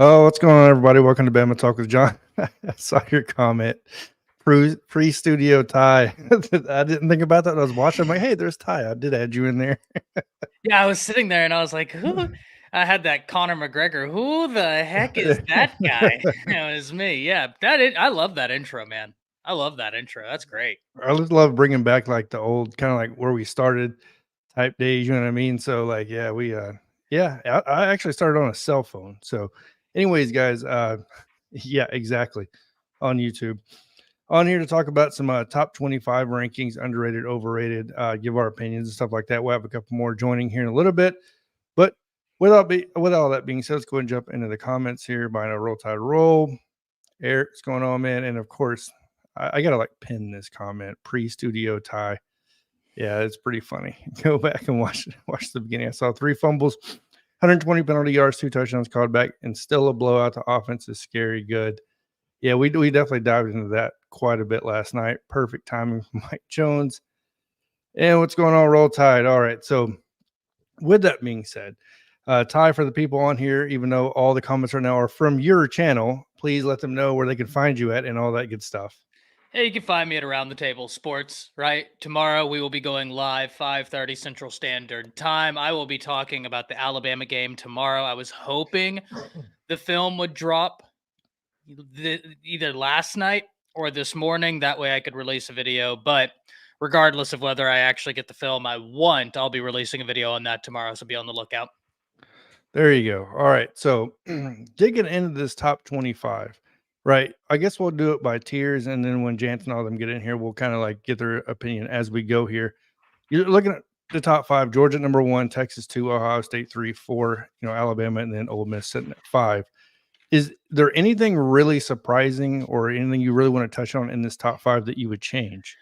Oh, what's going on, everybody? Welcome to Bama Talk with John. I saw your comment. Pre-studio Ty. I didn't think about that when I was watching. I'm like, hey, there's Ty. I did add you in there. Yeah, I was sitting there and I was like, "Who?" I had that Conor McGregor. Who the heck is that guy? It was me. Yeah, I love that intro, man. I love that intro. That's great. I just love bringing back like the old kind of like where we started type days. You know what I mean? So like, I actually started on a cell phone. So, anyways, guys, yeah, exactly, on YouTube. On here to talk about some top 25 rankings, underrated, overrated, give our opinions and stuff like that. We'll have a couple more joining here in a little bit. But with all that being said, let's go ahead and jump into the comments here. By no Roll Tide Roll. Eric, what's going on, man? And of course, I gotta like pin this comment pre-studio Ty. Yeah, it's pretty funny. Go back and watch the beginning. I saw 3 fumbles, 120 penalty yards, 2 touchdowns called back, and still a blowout. The offense is scary good. Yeah, we definitely dived into that quite a bit last night. Perfect timing from Mike Jones. And what's going on, Roll Tide? All right, so with that being said, Ty, for the people on here, even though all the comments right now are from your channel, please let them know where they can find you at and all that good stuff. Hey, you can find me at Around the Table Sports, right? Tomorrow we will be going live 5:30 Central Standard Time. I will be talking about the Alabama game tomorrow. I was hoping the film would drop either last night or this morning. That way I could release a video. But regardless of whether I actually get the film I'll be releasing a video on that tomorrow. So be on the lookout. There you go. All right, so digging into this top 25, right? I guess we'll do it by tiers, and then when Jant and all them get in here, we'll kind of like get their opinion as we go here. You're looking at the top 5: Georgia number 1, Texas 2, Ohio State 3, 4, Alabama, and then Ole Miss sitting at 5. Is there anything really surprising or anything you really want to touch on in this top 5 that you would change?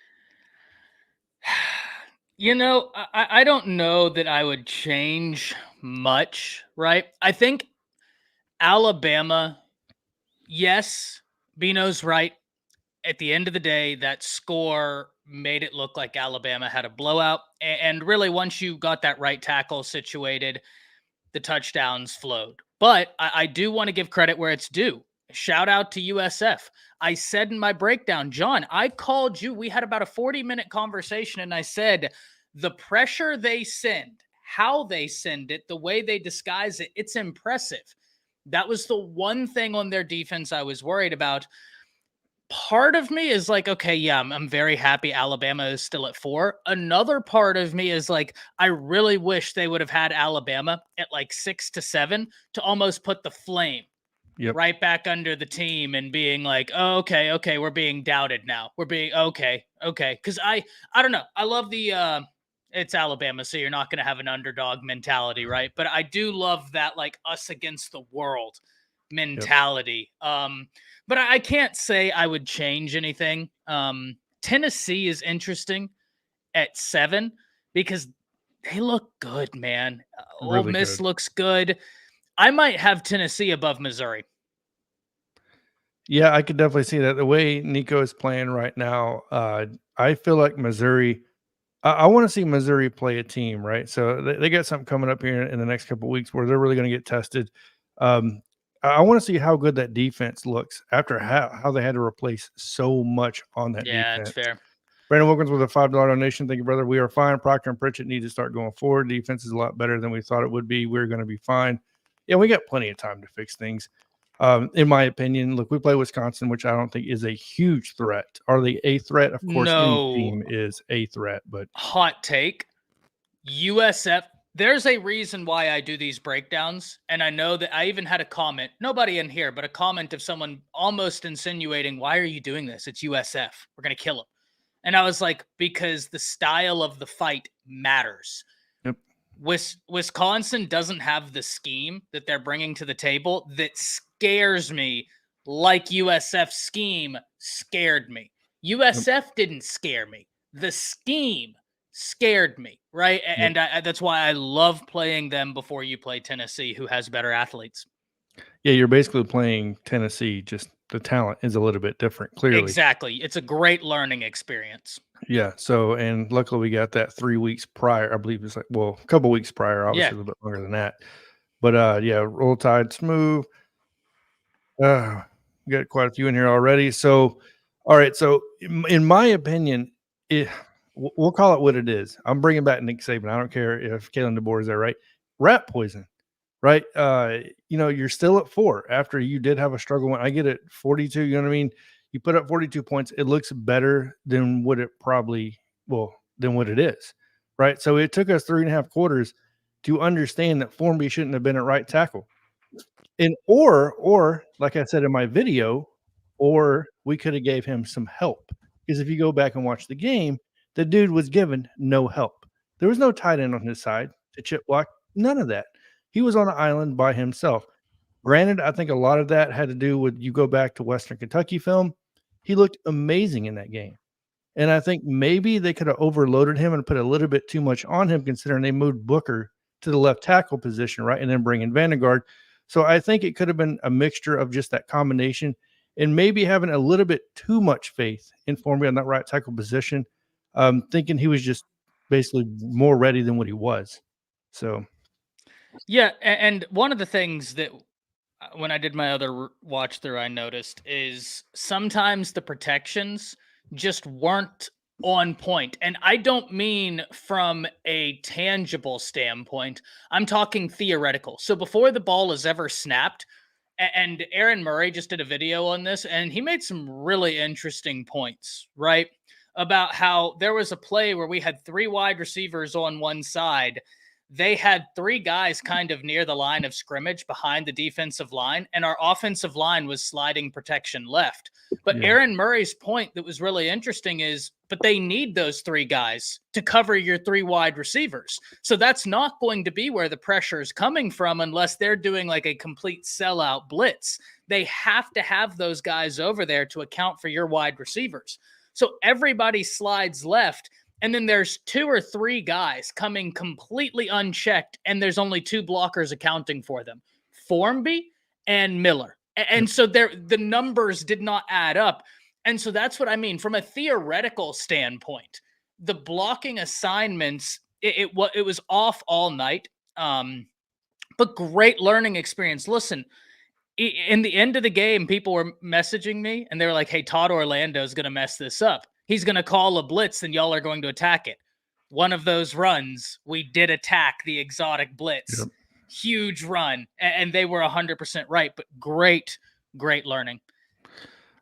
I don't know that I would change much, right? I think Alabama, yes, Bino's right. At the end of the day, that score made it look like Alabama had a blowout. And really, once you got that right tackle situated, the touchdowns flowed. But I do want to give credit where it's due. Shout out to USF. I said in my breakdown, John, I called you. We had about a 40-minute conversation, and I said, the pressure they send, how they send it, the way they disguise it, it's impressive. That was the one thing on their defense I was worried about. Part of me is like, okay, yeah, I'm very happy Alabama is still at 4. Another part of me is like, I really wish they would have had Alabama at like 6 to 7 to almost put the flame right back under the team and being like, oh, okay, we're being doubted now. We're being okay. Because I don't know. I love the it's Alabama, so you're not going to have an underdog mentality, right? But I do love that like us against the world mentality. But I can't say I would change anything. Tennessee is interesting at 7 because they look good, man. Ole Really Miss good. looks good. I might have Tennessee above Missouri. Yeah, I could definitely see that. The way Nico is playing right now, I feel like Missouri. I want to see Missouri play a team, right? So they got something coming up here in the next couple of weeks where they're really going to get tested. I want to see how good that defense looks after how they had to replace so much on that Yeah, it's defense. fair. Brandon Wilkins with a $5 donation. Thank you, brother. We are fine. Proctor and Pritchett need to start going forward. Defense is a lot better than we thought it would be. We're going to be fine. Yeah, we got plenty of time to fix things. In my opinion, look, we play Wisconsin, which I don't think is a huge threat. Are they a threat? Of course, any No. team is a threat, but Hot take. USF, there's a reason why I do these breakdowns. And I know that I even had a comment, nobody in here, but a comment of someone almost insinuating, why are you doing this? It's USF. We're going to kill them. And I was like, because the style of the fight matters. Yep. Wisconsin doesn't have the scheme that they're bringing to the table that scares me like USF scheme scared me. USF didn't scare me. The scheme scared me, right? And that's why I love playing them before you play Tennessee, who has better athletes. Yeah, you're basically playing Tennessee, just the talent is a little bit different, clearly. Exactly. It's a great learning experience. Yeah, so and luckily we got that 3 weeks prior. I believe it's like, well, a couple weeks prior, obviously a little bit longer than that. But yeah, Roll Tide smooth. We got quite a few in here already. So, all right. So, in my opinion, it, we'll call it what it is. I'm bringing back Nick Saban. I don't care if Kalen DeBoer is there, right? Rat poison, right? You're still at 4 after you did have a struggle. When I get it 42, you know what I mean? You put up 42 points. It looks better than what it probably, than what it is, right? So it took us 3.5 quarters to understand that Formby shouldn't have been at right tackle. And or like I said in my video, or we could have gave him some help. Because if you go back and watch the game, the dude was given no help. There was no tight end on his side to chip block, none of that. He was on an island by himself. Granted, I think a lot of that had to do with you go back to Western Kentucky film. He looked amazing in that game. And I think maybe they could have overloaded him and put a little bit too much on him, considering they moved Booker to the left tackle position, right? And then bring in Vandegaard. So I think it could have been a mixture of just that combination and maybe having a little bit too much faith in Formby on that right tackle position, thinking he was just basically more ready than what he was. So, Yeah, and one of the things that when I did my other watch through, I noticed is sometimes the protections just weren't on point. And I don't mean from a tangible standpoint, I'm talking theoretical. So before the ball is ever snapped, and Aaron Murray just did a video on this, and he made some really interesting points, right? About how there was a play where we had 3 wide receivers on one side. They had 3 guys kind of near the line of scrimmage behind the defensive line, and our offensive line was sliding protection left. But yeah. Aaron Murray's point that was really interesting is, but they need those 3 guys to cover your 3 wide receivers. So that's not going to be where the pressure is coming from unless they're doing like a complete sellout blitz. They have to have those guys over there to account for your wide receivers. So everybody slides left. And then there's 2 or 3 guys coming completely unchecked, and there's only 2 blockers accounting for them, Formby and Miller. And so the numbers did not add up. And so that's what I mean. From a theoretical standpoint, the blocking assignments, it was off all night. But great learning experience. Listen, in the end of the game, people were messaging me, and they were like, hey, Todd Orlando is going to mess this up. He's going to call a blitz, and y'all are going to attack it. One of those runs, we did attack the exotic blitz. Yep. Huge run. And they were 100% right, but great learning.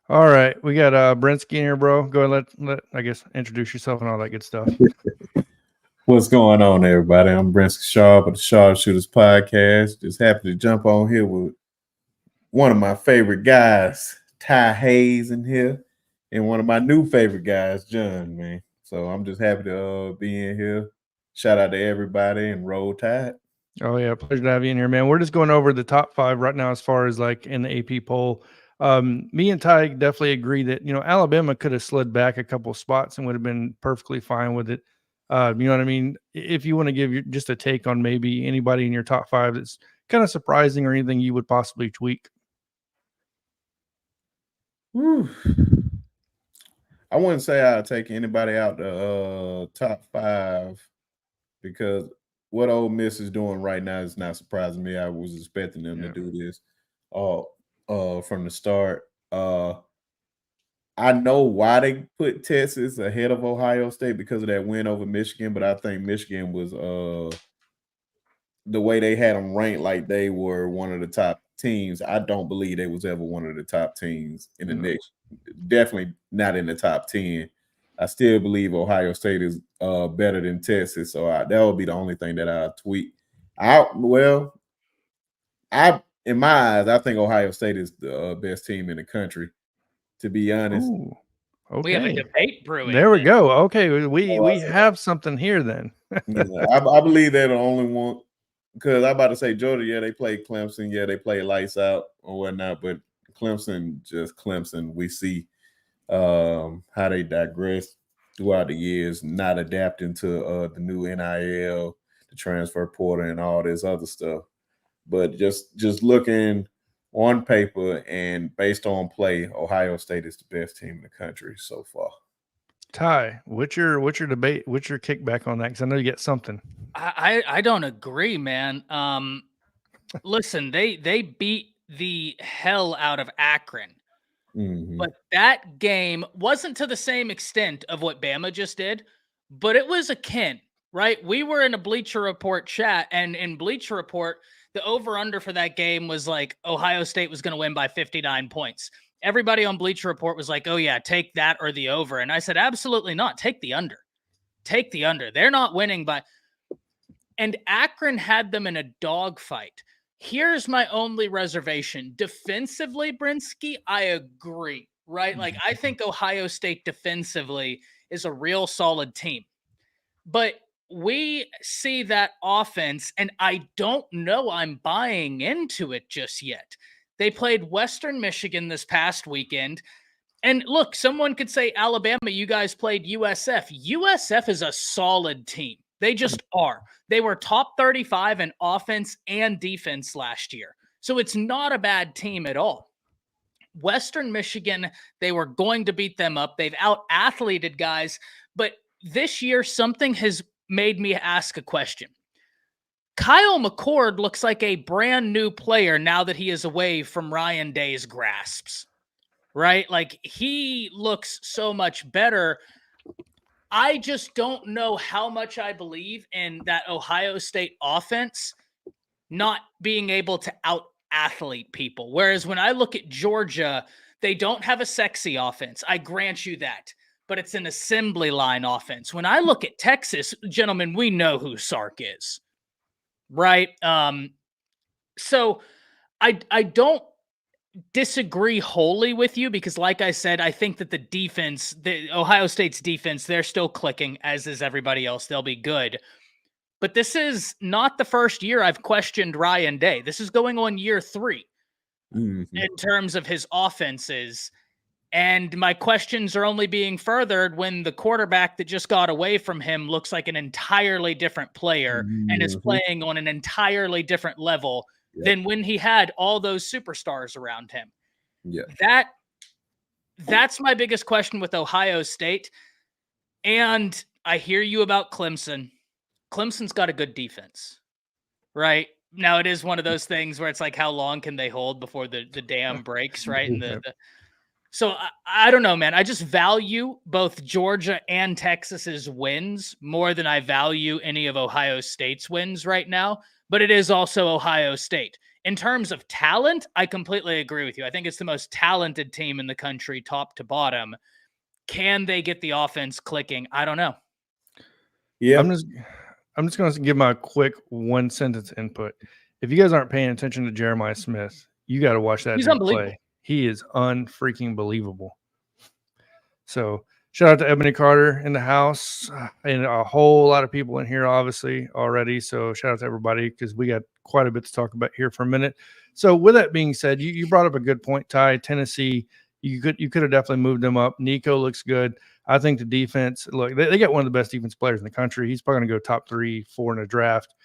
All right. We got Brensky in here, bro. Go ahead, let I guess introduce yourself and all that good stuff. What's going on, everybody? I'm Brensky Sharp of the Sharpshooters Podcast. Just happy to jump on here with one of my favorite guys, Ty Hayes, in here, and one of my new favorite guys, John, man. So I'm just happy to be in here. Shout out to everybody and roll tide. Oh yeah, pleasure to have you in here, man. We're just going over the top 5 right now as far as like in the AP poll. Me and Ty definitely agree that Alabama could have slid back a couple spots and would have been perfectly fine with it. You know what I mean? If you want to give just a take on maybe anybody in your top 5 that's kind of surprising or anything you would possibly tweak. Whew. I wouldn't say I'd take anybody out the top 5 because what Ole Miss is doing right now is not surprising me. I was expecting them to do this from the start. I know why they put Texas ahead of Ohio State because of that win over Michigan, but I think Michigan was the way they had them ranked like they were one of the top teams. I don't believe they was ever one of the top teams in the next. Definitely not in the top 10. I still believe Ohio State is better than Texas, so that would be the only thing that I tweet out. Well, in my eyes, I think Ohio State is the best team in the country. To be honest, Ooh, okay. We have a debate brewing. There we go. Okay, we have something here then. Yeah, I believe they're the only one. Because I'm about to say Georgia, yeah, they play Clemson, yeah, they play lights out or whatnot, but Clemson. We see how they digress throughout the years, not adapting to the new NIL, the transfer portal, and all this other stuff. But just looking on paper and based on play, Ohio State is the best team in the country so far. Ty, what's your debate? What's your kickback on that? Because I know you get something. I don't agree, man. Listen, they beat the hell out of Akron. Mhm. But that game wasn't to the same extent of what Bama just did, but it was akin, right? We were in a Bleacher Report chat, and in Bleacher Report, the over-under for that game was like Ohio State was going to win by 59 points. Everybody on Bleacher Report was like, oh yeah, take that or the over. And I said, absolutely not. Take the under. Take the under. They're not winning by... And Akron had them in a dogfight. Here's my only reservation. Defensively, Brinsky, I agree, right? Like, I think Ohio State defensively is a real solid team. But we see that offense, and I don't know I'm buying into it just yet. They played Western Michigan this past weekend. And look, someone could say, Alabama, you guys played USF. USF is a solid team. They just are. They were top 35 in offense and defense last year. So it's not a bad team at all. Western Michigan, they were going to beat them up. They've out-athleted guys. But this year, something has made me ask a question. Kyle McCord looks like a brand new player now that he is away from Ryan Day's grasps. Right? Like, he looks so much better. I just don't know how much I believe in that Ohio State offense not being able to out-athlete people. Whereas when I look at Georgia, they don't have a sexy offense. I grant you that. But it's an assembly line offense. When I look at Texas, gentlemen, we know who Sark is. Right? So I don't disagree wholly with you because, like I said, I think that the defense, the Ohio State's defense, they're still clicking, as is everybody else. They'll be good. But this is not the first year I've questioned Ryan Day. This is going on year 3 in terms of his offenses. And my questions are only being furthered when the quarterback that just got away from him looks like an entirely different player and is playing on an entirely different level than when he had all those superstars around him. Yeah. That's my biggest question with Ohio State. And I hear you about Clemson. Clemson's got a good defense, right? Now, it is one of those things where it's like, how long can they hold before the dam breaks, right? And so I don't know, man. I just value both Georgia and Texas's wins more than I value any of Ohio State's wins right now. But it is also Ohio State. In terms of talent, I completely agree with you. I think it's the most talented team in the country, top to bottom. Can they get the offense clicking? I don't know. Yeah. I'm just going to give my quick one sentence input. If you guys aren't paying attention to Jeremiah Smith, you got to watch that dude play. He is unfreaking believable. So shout out to Ebony Carter in the house and a whole lot of people in here, obviously, already. So shout out to everybody because we got quite a bit to talk about here for a minute. So with that being said, you brought up a good point, Ty. Tennessee, you could have definitely moved them up. Nico looks good. I think the defense, look, they got one of the best defense players in the country. He's probably going to go top 3, 4 in a draft.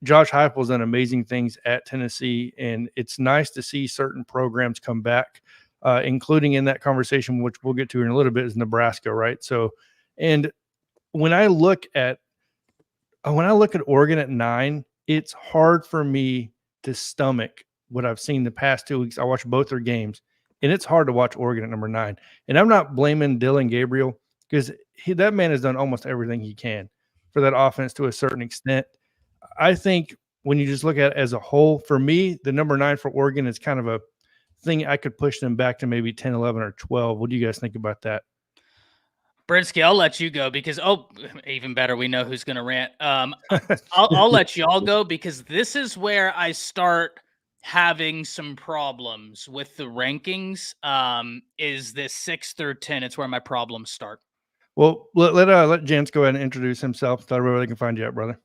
Josh Heupel's done amazing things at Tennessee, and it's nice to see certain programs come back, including in that conversation, which we'll get to in a little bit, is Nebraska, right? So, and when I look at Oregon at 9, it's hard for me to stomach what I've seen the past 2 weeks. I watched both their games, and it's hard to watch Oregon at number 9. And I'm not blaming Dylan Gabriel because that man has done almost everything he can for that offense to a certain extent. I think when you just look at it as a whole, for me, the number 9 for Oregon is kind of a thing I could push them back to maybe 10, 11, or 12. What do you guys think about that? Brinsky, I'll let you go because, even better, we know who's going to rant. I'll let y'all go because this is where I start having some problems with the rankings. Is this 6 through 10? It's where my problems start. Well, let Jance go ahead and introduce himself. Tell everybody where they can find you at, brother.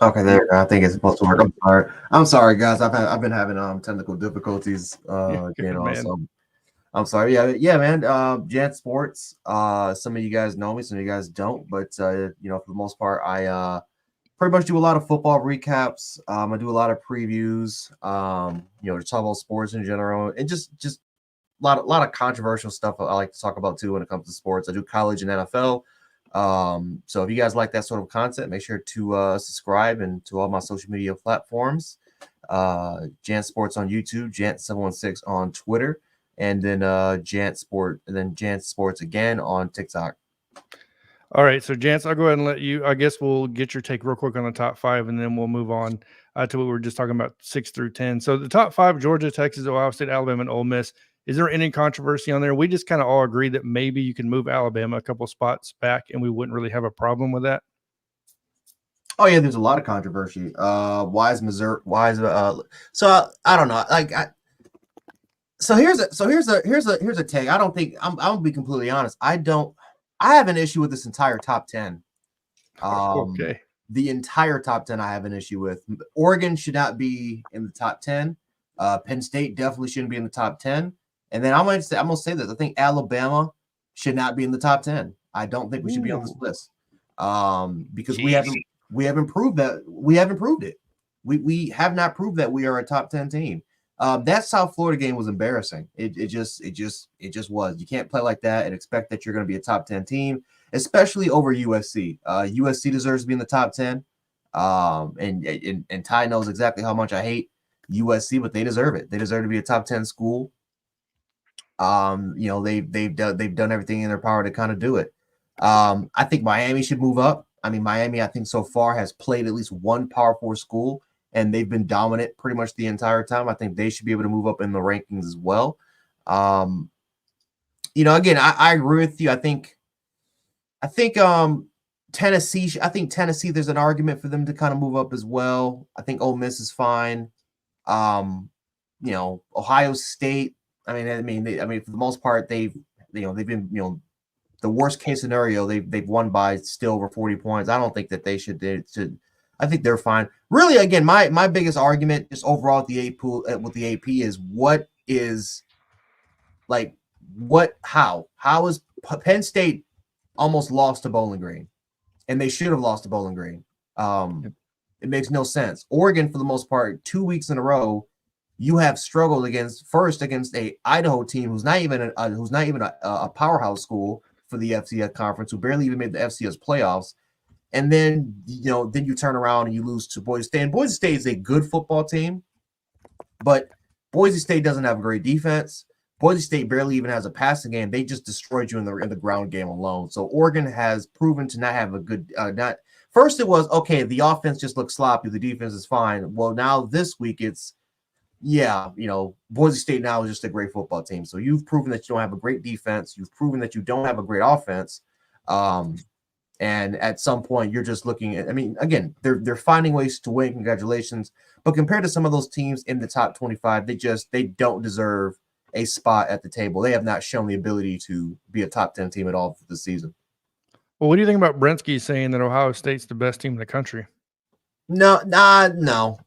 Okay, there. I think it's supposed to work. I'm sorry, guys. I've been having technical difficulties. So I'm sorry. Yeah, man. Jan Sports. Some of you guys know me, some of you guys don't. But for the most part, I pretty much do a lot of football recaps. I do a lot of previews. To talk about sports in general, and just a lot of controversial stuff I like to talk about too when it comes to sports. I do college and NFL. So if you guys like that sort of content, make sure to subscribe and to all my social media platforms. Jant Sports on YouTube, Jant716 on Twitter, and then Jant Sports again on TikTok. All right, so Jance, I'll go ahead and let you. I guess we'll get your take real quick on the top 5, and then we'll move on to what we were just talking about, 6 through 10. So the top 5: Georgia, Texas, Ohio State, Alabama, and Ole Miss. Is there any controversy on there? We just kind of all agree that maybe you can move Alabama a couple spots back, and we wouldn't really have a problem with that. Oh yeah, there's a lot of controversy. Why is Missouri? Why is so I don't know. So here's a take. I don't think I'm gonna be completely honest. I have an issue with this entire top 10. Okay. The entire top 10 I have an issue with. Oregon should not be in the top 10. Penn State definitely shouldn't be in the top 10. And then I'm gonna say this. I think Alabama should not be in the top 10. I don't think we should be on this list. Because we haven't proved that. We haven't proved it. We have not proved that we are a top 10 team. That South Florida game was embarrassing. It just was. You can't play like that and expect that you're going to be a top 10 team, especially over USC. USC deserves to be in the top 10. And Ty knows exactly how much I hate USC, but they deserve it. They deserve to be a top 10 school. They've done everything in their power to kind of do it. I think Miami should move up. I mean, Miami, I think so far has played at least one Power 4 school, and they've been dominant pretty much the entire time. I think they should be able to move up in the rankings as well. Again, I agree with you. I think Tennessee. I think Tennessee. There's an argument for them to kind of move up as well. I think Ole Miss is fine. Ohio State. I mean, for the most part, they've been the worst case scenario, they've won by still over 40 points. I don't think that they should. I think they're fine. Really, again, my biggest argument just overall with the AP is how is Penn State almost lost to Bowling Green, and they should have lost to Bowling Green. It makes no sense. Oregon, for the most part, 2 weeks in a row, you have struggled against a Idaho team who's not even a powerhouse school for the FCS conference, who barely even made the FCS playoffs. And then, then you turn around and you lose to Boise State. And Boise State is a good football team, but Boise State doesn't have a great defense. Boise State barely even has a passing game. They just destroyed you in the ground game alone. So Oregon has proven to not have a good first it was okay, the offense just looks sloppy, the defense is fine. Well, now this week it's Boise State now is just a great football team. So you've proven that you don't have a great defense. You've proven that you don't have a great offense. And at some point, you're just looking at, again, they're finding ways to win. Congratulations. But compared to some of those teams in the top 25, they don't deserve a spot at the table. They have not shown the ability to be a top 10 team at all for this season. Well, what do you think about Brensky saying that Ohio State's the best team in the country? No.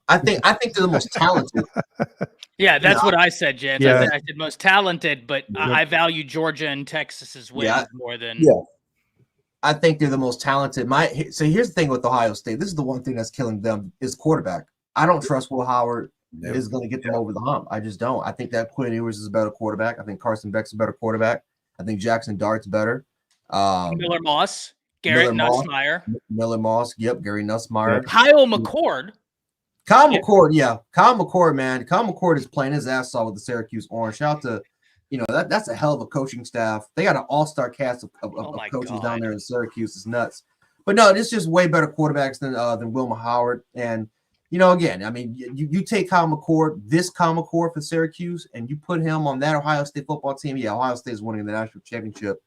I think they're the most talented. Yeah, that's what I said, Jan. Yeah. I said most talented, but I value Georgia and Texas's wins more than. Yeah, I think they're the most talented. So here's the thing with Ohio State. This is the one thing that's killing them is quarterback. I don't trust Will Howard is going to get them over the hump. I just don't. I think that Quinn Ewers is a better quarterback. I think Carson Beck's a better quarterback. I think Jackson Dart's better. Miller Moss. Garrett Nussmeier. Miller Moss. Yep. Gary Nussmeier. Kyle McCord. Kyle McCord, man. Kyle McCord is playing his ass off with the Syracuse Orange. Shout out to, that's a hell of a coaching staff. They got an all-star cast of coaches down there in Syracuse. It's nuts. But no, it's just way better quarterbacks than Wilma Howard. And, again, you take Kyle McCord for Syracuse, and you put him on that Ohio State football team. Yeah, Ohio State is winning the national championship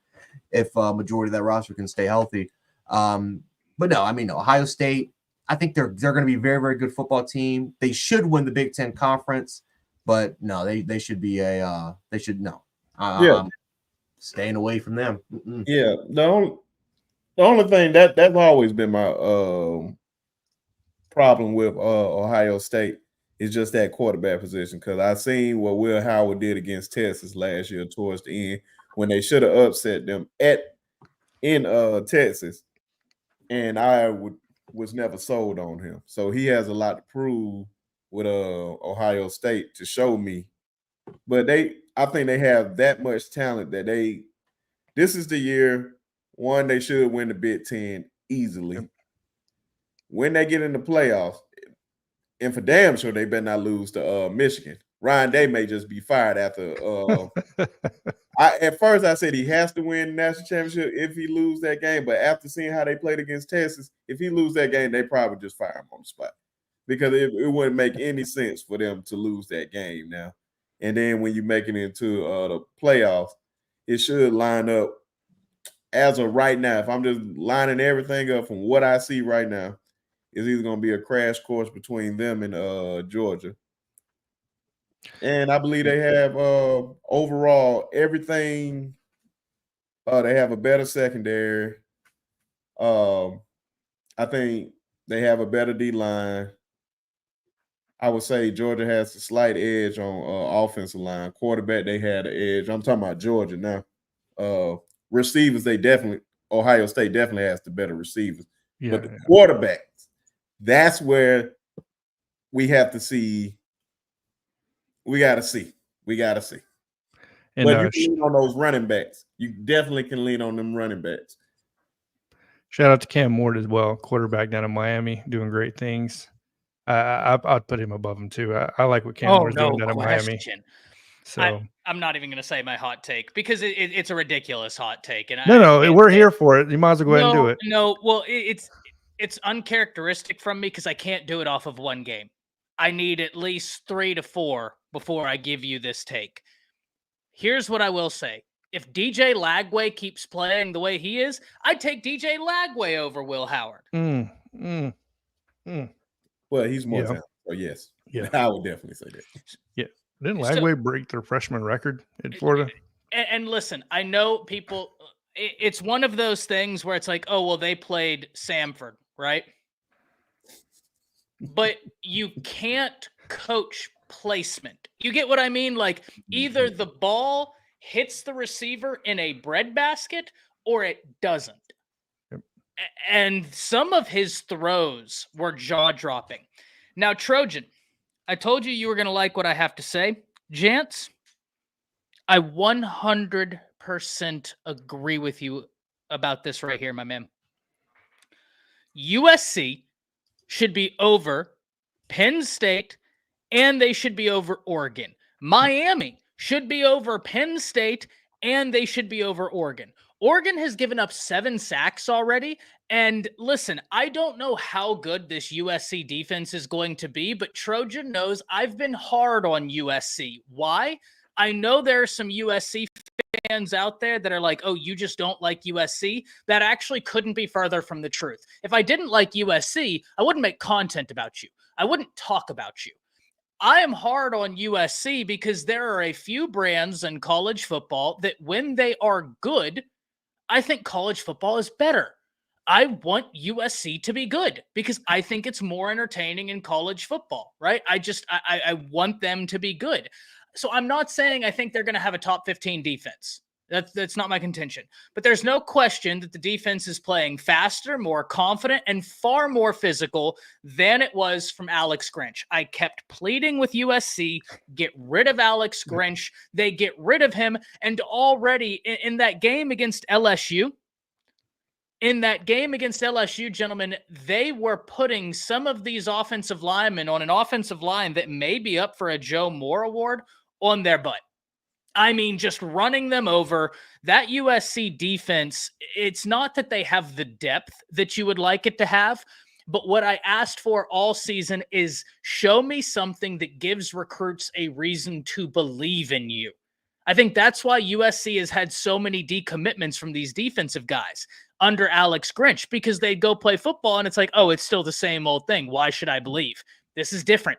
if majority of that roster can stay healthy. But no, Ohio State, I think they're going to be a very, very good football team. They should win the Big Ten Conference, but no, they should be staying away from them. Mm-mm. Yeah, the only thing that's always been my problem with Ohio State is just that quarterback position, because I seen what Will Howard did against Texas last year towards the end when they should have upset them in Texas, and I was never sold on him. So he has a lot to prove with Ohio State to show me. But I think they have that much talent that this is the year One, they should win the Big Ten easily. Yep. When they get in the playoffs, and for damn sure they better not lose to Michigan. Ryan Day may just be fired after. At first I said he has to win the national championship if he lose that game, but after seeing how they played against Texas, if he lose that game, they probably just fire him on the spot because it wouldn't make any sense for them to lose that game now. And then when you make it into the playoffs, it should line up as of right now. If I'm just lining everything up from what I see right now, it's either going to be a crash course between them and Georgia. And I believe they have overall everything. They have a better secondary. I think they have a better D-line. I would say Georgia has a slight edge on offensive line. Quarterback, they had an edge. I'm talking about Georgia now. Receivers, Ohio State definitely has the better receivers. Yeah, but the quarterbacks, that's where we have to see. We got to see. And But you can lean on those running backs. You definitely can lean on them running backs. Shout out to Cam Ward as well, quarterback down in Miami, doing great things. I'd put him above him too. I like what Cam Ward's doing down in Miami. So I'm not even going to say my hot take because it's a ridiculous hot take. And we're here for it. You might as well go ahead and do it. No, well, it's uncharacteristic from me because I can't do it off of one game. I need at least 3 to 4 before I give you this take. Here's what I will say. If DJ Lagway keeps playing the way he is, I'd take DJ Lagway over Will Howard. Well, he's more talented. So yes. Yeah. I would definitely say that. Yeah. Didn't Lagway break their freshman record in Florida? And listen, I know people, it's one of those things where it's like, oh, well, they played Samford, right? But you can't coach placement. You get what I mean? Like either the ball hits the receiver in a breadbasket or it doesn't. Yep. And some of his throws were jaw-dropping. Now, Trojan, I told you were going to like what I have to say. Jance, I 100% agree with you about this right here, my man. USC should be over Penn State, and they should be over Oregon. Miami should be over Penn State, and they should be over Oregon. Oregon has given up 7 sacks already. And listen, I don't know how good this USC defense is going to be, but Trojan knows I've been hard on USC. Why? I know there are some USC fans out there that are like, oh, you just don't like USC. That actually couldn't be further from the truth. If I didn't like USC, I wouldn't make content about you. I wouldn't talk about you. I am hard on USC because there are a few brands in college football that when they are good, I think college football is better. I want USC to be good because I think it's more entertaining in college football, right? I want them to be good. So I'm not saying I think they're going to have a top 15 defense. That's not my contention. But there's no question that the defense is playing faster, more confident, and far more physical than it was from Alex Grinch. I kept pleading with USC, get rid of Alex Grinch. They get rid of him. And already in that game against LSU, gentlemen, they were putting some of these offensive linemen on an offensive line that may be up for a Joe Moore Award on their butt. I mean, just running them over. That USC defense, it's not that they have the depth that you would like it to have, but what I asked for all season is show me something that gives recruits a reason to believe in you. I think that's why USC has had so many decommitments from these defensive guys under Alex Grinch, because they go play football and it's like, oh, it's still the same old thing. Why should I believe? This is different.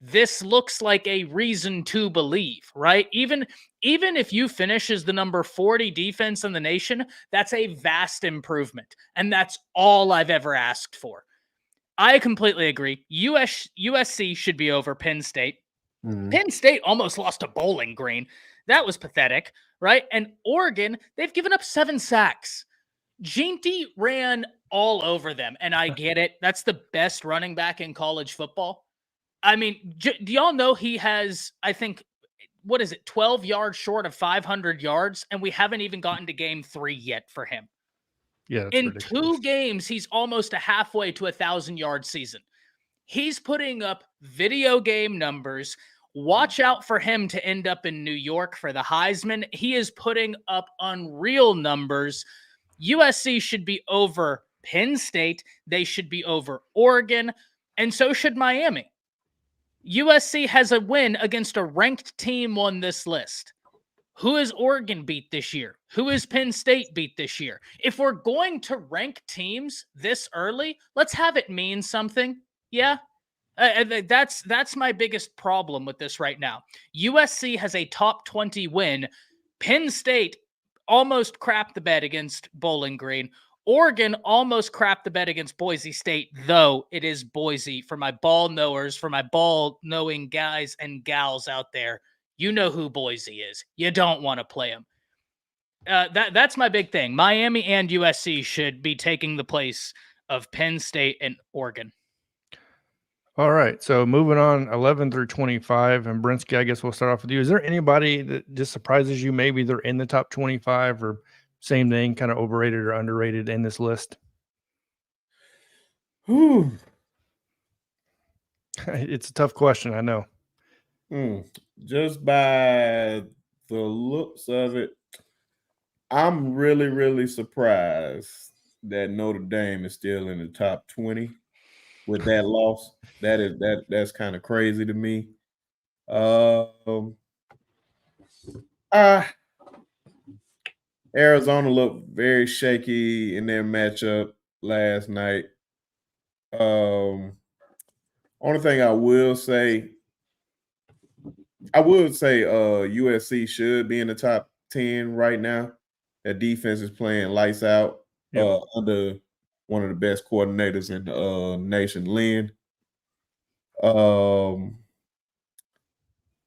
This looks like a reason to believe, right? Even if you finish as the number 40 defense in the nation, that's a vast improvement. And that's all I've ever asked for. I completely agree. USC should be over Penn State. Penn State almost lost to Bowling Green. That was pathetic, right? And Oregon, they've given up 7 sacks. Ginty ran all over them, and I get it. That's the best running back in college football. I mean, do y'all know he has, I think, what is it, 12 yards short of 500 yards, and we haven't even gotten to game 3 yet for him. Yeah, that's in ridiculous. 2 games, he's almost a halfway to 1,000-yard season. He's putting up video game numbers. Watch out for him to end up in New York for the Heisman. He is putting up unreal numbers. USC should be over Penn State. They should be over Oregon, and so should Miami. USC has a win against a ranked team on this list. Who is Oregon beat this year? Who is Penn State beat this year? If we're going to rank teams this early, let's have it mean something. Yeah. That's my biggest problem with this right now. USC has a top 20 win. Penn State almost crapped the bed against Bowling Green. Oregon almost crapped the bed against Boise State, though it is Boise. For my ball knowers, for my ball knowing guys and gals out there, you know who Boise is. You don't want to play them. That's my big thing. Miami and USC should be taking the place of Penn State and Oregon. All right. So moving on, 11 through 25. And Brinsky, I guess we'll start off with you. Is there anybody that just surprises you? Maybe they're in the top 25 or same thing, kind of overrated or underrated in this list? Whew. It's a tough question, I know. Just by the looks of it, I'm really, really surprised that Notre Dame is still in the top 20 with that loss. That's kind of crazy to me. Arizona looked very shaky in their matchup last night. Only thing I would say USC should be in the top 10 right now. That defense is playing lights out under one of the best coordinators in the nation, Lynn.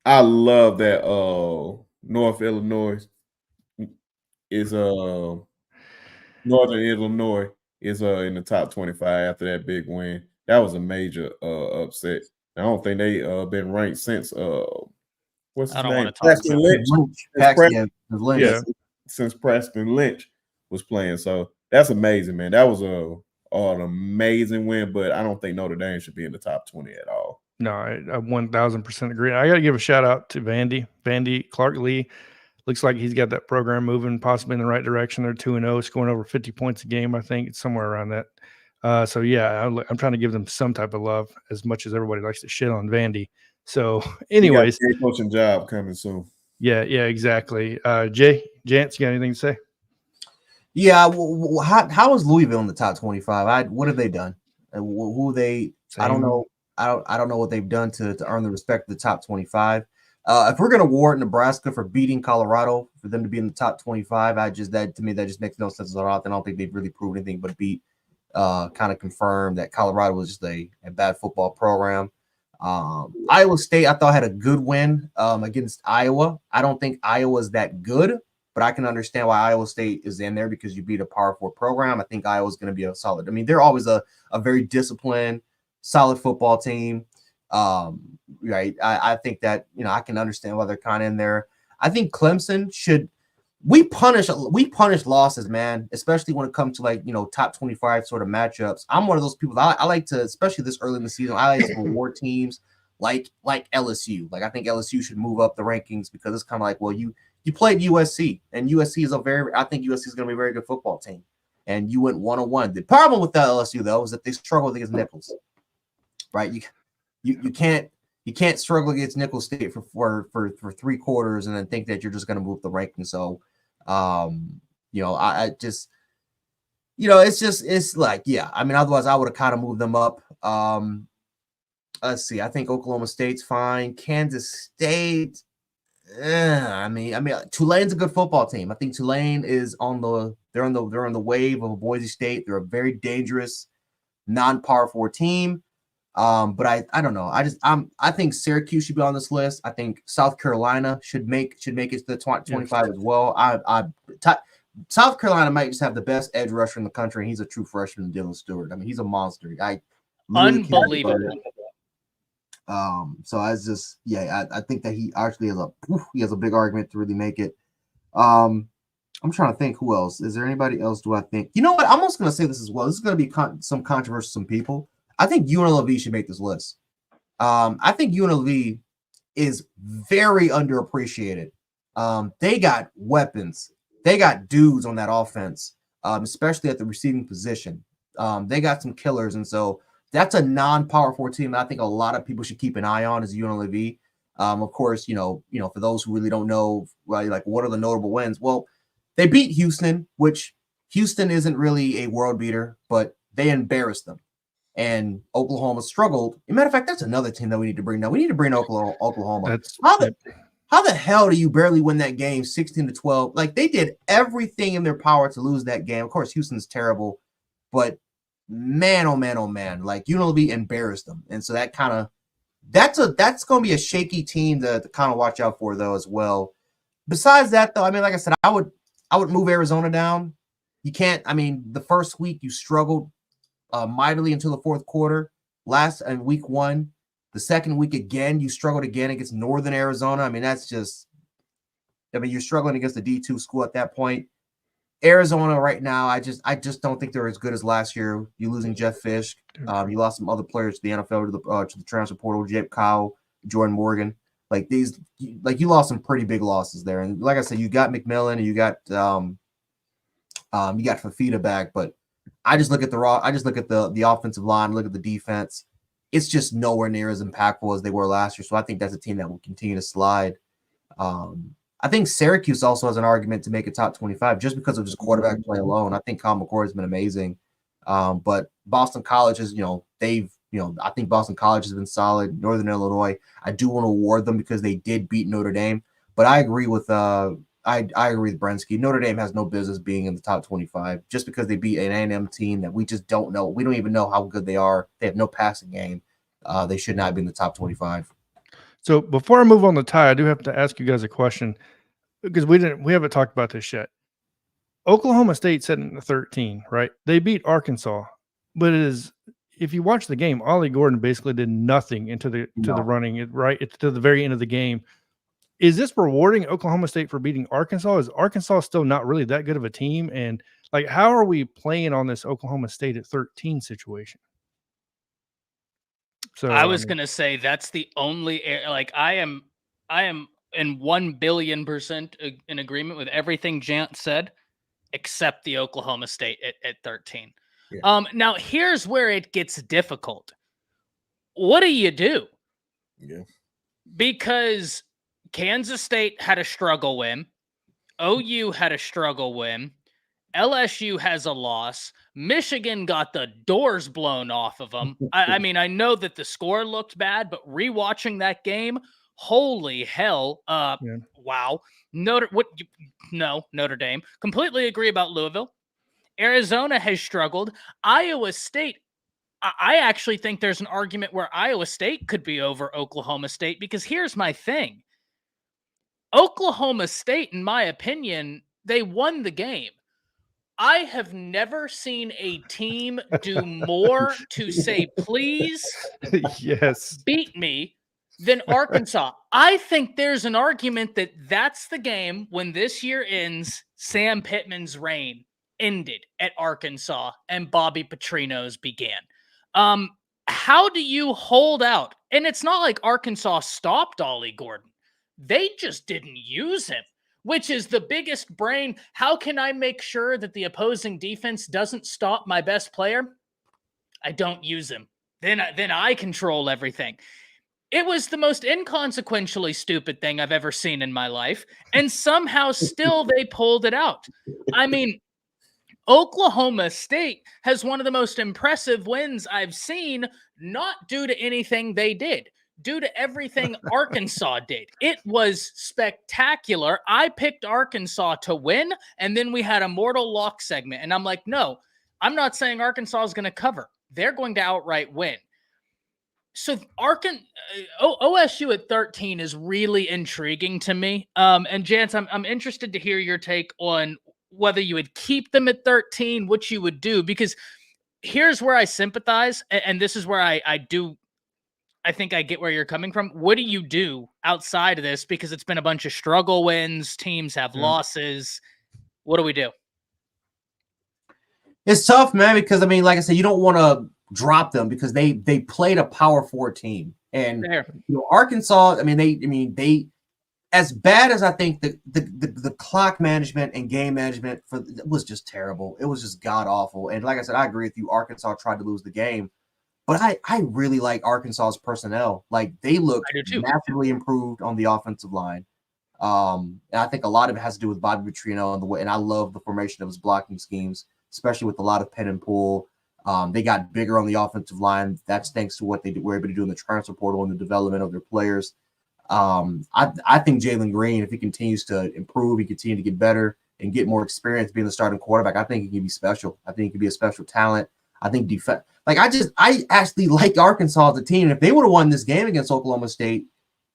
I love that North Illinois is Northern Illinois is in the top 25 after that big win. That was a major upset. I don't think they been ranked since what's his name? Preston Lynch. Since Preston Lynch was playing. So that's amazing, man. That was an amazing win, but I don't think Notre Dame should be in the top 20 at all. No, I 1,000% agree. I got to give a shout out to Vandy Clark Lee. Looks like he's got that program moving possibly in the right direction. They're 2-0, scoring over 50 points a game. I think it's somewhere around that. So yeah, I'm trying to give them some type of love as much as everybody likes to shit on Vandy. So anyways, great coaching job coming soon. Yeah, exactly. Jance, you got anything to say? Yeah. How is Louisville in the top 25? What have they done? Who they? Same. I don't know. I don't know what they've done to earn the respect of the top 25. If we're going to award Nebraska for beating Colorado, for them to be in the top 25, that to me that just makes no sense at all. I don't think they've really proved anything but beat. Kind of confirmed that Colorado was just a bad football program. Iowa State, I thought, had a good win against Iowa. I don't think Iowa's that good, but I can understand why Iowa State is in there because you beat a Power 4 program. I think Iowa's going to be a solid. I mean, they're always a very disciplined, solid football team. Right. I think that, I can understand why they're kind of in there. I think Clemson should. We punish losses, man, especially when it comes to top 25 sort of matchups. I'm one of those people that I like to, especially this early in the season, I like to reward teams like LSU. I think LSU should move up the rankings because it's kind of like, well, you played USC, and USC is I think USC is going to be a very good football team, and you went 1-1. The problem with that LSU though is that they struggled against Nichols, right? You can't struggle against Nicholls State for 3 quarters and then think that you're just going to move the ranking. So. I just, it's like, yeah, I mean, otherwise I would have kind of moved them up. Let's see. I think Oklahoma State's fine. Kansas State. I mean, Tulane's a good football team. I think Tulane is they're on the wave of Boise State. They're a very dangerous non-Power 4 team. But I don't know. I think Syracuse should be on this list. I think South Carolina should make it to the 25 as well. South Carolina might just have the best edge rusher in the country, and he's a true freshman, Dylan Stewart. I mean, he's a monster. Unbelievable. So I just, I think that he actually has a big argument to really make it. I'm trying to think who else. Is there anybody else? Do I think? You know what? I'm also going to say this as well. This is going to be some controversy, some people. I think UNLV should make this list. I think UNLV is very underappreciated. They got weapons. They got dudes on that offense, especially at the receiving position. They got some killers, and so that's a non-Power 4 team that I think a lot of people should keep an eye on is UNLV. Of course, for those who really don't know, right, like what are the notable wins? Well, they beat Houston, which Houston isn't really a world beater, but they embarrassed them. And Oklahoma struggled. As a matter of fact, that's another team that we need to bring down. We need to bring Oklahoma. How the hell do you barely win that game 16-12? Like they did everything in their power to lose that game. Of course, Houston's terrible, but man, oh man, oh man, like UNLV embarrassed them. And so that's going to be a shaky team to kind of watch out for though as well. Besides that though, I mean, like I said, I would move Arizona down. You can't, I mean, the first week you struggled mightily until the fourth quarter. Week 1, the second week again, you struggled again against Northern Arizona. I mean, you're struggling against the D2 school at that point. Arizona right now, I just don't think they're as good as last year. You're losing Jeff Fish. You lost some other players to the NFL to the transfer portal, Jake Kyle, Jordan Morgan. You lost some pretty big losses there. And like I said, you got McMillan and you got Fafita back, but I just look at the offensive line, look at the defense. It's just nowhere near as impactful as they were last year. So I think that's a team that will continue to slide. I think Syracuse also has an argument to make a top 25 just because of just quarterback play alone. I think Kyle McCord has been amazing. But Boston College is, I think Boston College has been solid. Northern Illinois, I do want to award them because they did beat Notre Dame. But I agree with I agree with Brensky. Notre Dame has no business being in the top 25 just because they beat an A&M team that we just don't know. We don't even know how good they are. They have no passing game. They should not be in the top 25. So before I move on to Ty, I do have to ask you guys a question because we haven't talked about this yet. Oklahoma State sitting at 13, right? They beat Arkansas, but if you watch the game, Ollie Gordon basically did nothing to the running, right? It's to the very end of the game. Is this rewarding Oklahoma State for beating Arkansas? Is Arkansas still not really that good of a team? And like, how are we playing on this Oklahoma State at 13 situation? So I was going to say that's the only I am in 1,000,000,000% in agreement with everything Jant said, except the Oklahoma State at 13. Yeah. Now here's where it gets difficult. What do you do? Yeah. Because Kansas State had a struggle win. OU had a struggle win. LSU has a loss. Michigan got the doors blown off of them. I mean, I know that the score looked bad, but rewatching that game, holy hell. Wow. Notre Dame. Completely agree about Louisville. Arizona has struggled. Iowa State, I actually think there's an argument where Iowa State could be over Oklahoma State because here's my thing. Oklahoma State, in my opinion, they won the game. I have never seen a team do more to say, please, yes, beat me than Arkansas. I think there's an argument that that's the game when this year ends, Sam Pittman's reign ended at Arkansas and Bobby Petrino's began. How do you hold out? And it's not like Arkansas stopped Ollie Gordon. They just didn't use him, which is the biggest brain. How can I make sure that the opposing defense doesn't stop my best player? I don't use him. Then I control everything. It was the most inconsequentially stupid thing I've ever seen in my life. And somehow still they pulled it out. I mean, Oklahoma State has one of the most impressive wins I've seen, not due to anything they did, due to everything Arkansas did. It was spectacular. I picked Arkansas to win, and then we had a mortal lock segment. And I'm like, no, I'm not saying Arkansas is going to cover. They're going to outright win. So OSU at 13 is really intriguing to me. And Jance, I'm interested to hear your take on whether you would keep them at 13, what you would do, because here's where I sympathize. And this is where I I think I get where you're coming from. What do you do outside of this? Because it's been a bunch of struggle wins. Teams have losses. What do we do? It's tough, man, because I mean, like I said, you don't want to drop them because they played a Power 4 team, and Arkansas. I mean, they as bad as I think the clock management and game management was just terrible. It was just god awful. And like I said, I agree with you. Arkansas tried to lose the game, but I really like Arkansas's personnel. Like they look massively improved on the offensive line. And I think a lot of it has to do with Bobby Petrino and the way. And I love the formation of his blocking schemes, especially with a lot of pin and pull. They got bigger on the offensive line. That's thanks to what they were able to do in the transfer portal and the development of their players. I think Jalen Green, if he continues to improve, he continues to get better and get more experience being the starting quarterback, I think he can be special. I think he can be a special talent. I think I actually like Arkansas as a team. If they would have won this game against Oklahoma State,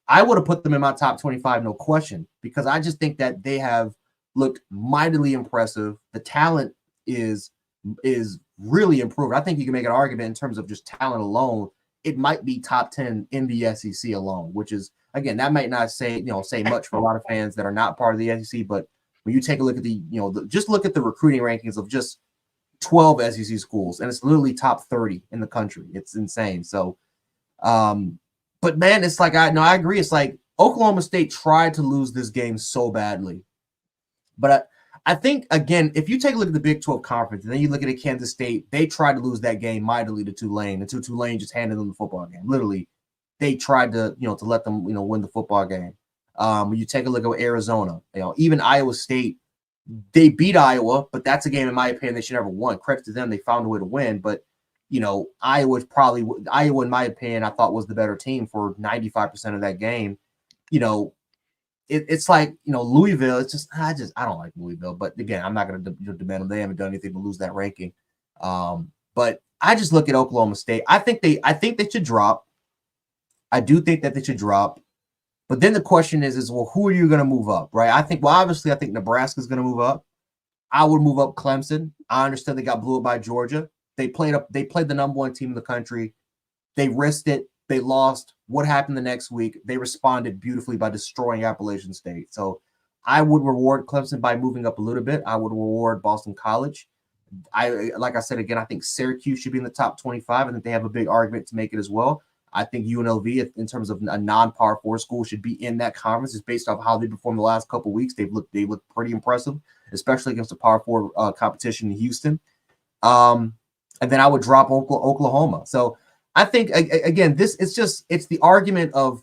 I would have put them in my top 25, no question, because I just think that they have looked mightily impressive. The talent is really improved. I think you can make an argument in terms of just talent alone. It might be top 10 in the SEC alone, which is, again, that might not say much for a lot of fans that are not part of the SEC. But when you take a look at just look at the recruiting rankings of just 12 SEC schools, and it's literally top 30 in the country. It's insane. So, but man, it's like I agree. It's like Oklahoma State tried to lose this game so badly, but I think, again, if you take a look at the Big 12 conference and then you look at it, Kansas State, they tried to lose that game mightily to Tulane, and Tulane just handed them the football game. Literally, they tried to to let them win the football game. When you take a look at Arizona, even Iowa State, they beat Iowa, but that's a game, in my opinion, they should never won. Credit to them, they found a way to win. But Iowa, in my opinion, I thought was the better team for 95% of that game. It's like Louisville. It's just I don't like Louisville. But again, I'm not going to demand them. They haven't done anything to lose that ranking. But I just look at Oklahoma State. I think they should drop. I do think that they should drop. But then the question is well, who are you going to move up, right? I think Nebraska's going to move up. I would move up Clemson. I understand they got blew up by Georgia. They played the number one team in the country. They risked it. They lost. What happened the next week? They responded beautifully by destroying Appalachian State. So I would reward Clemson by moving up a little bit. I would reward Boston College. Like I said, again, I think Syracuse should be in the top 25. I think they have a big argument to make it as well. I think UNLV, in terms of a non-Power 4 school, should be in that conference. It's based off how they performed the last couple of weeks. They look pretty impressive, especially against the Power 4 competition in Houston. And then I would drop Oklahoma. So I think, again, it's the argument of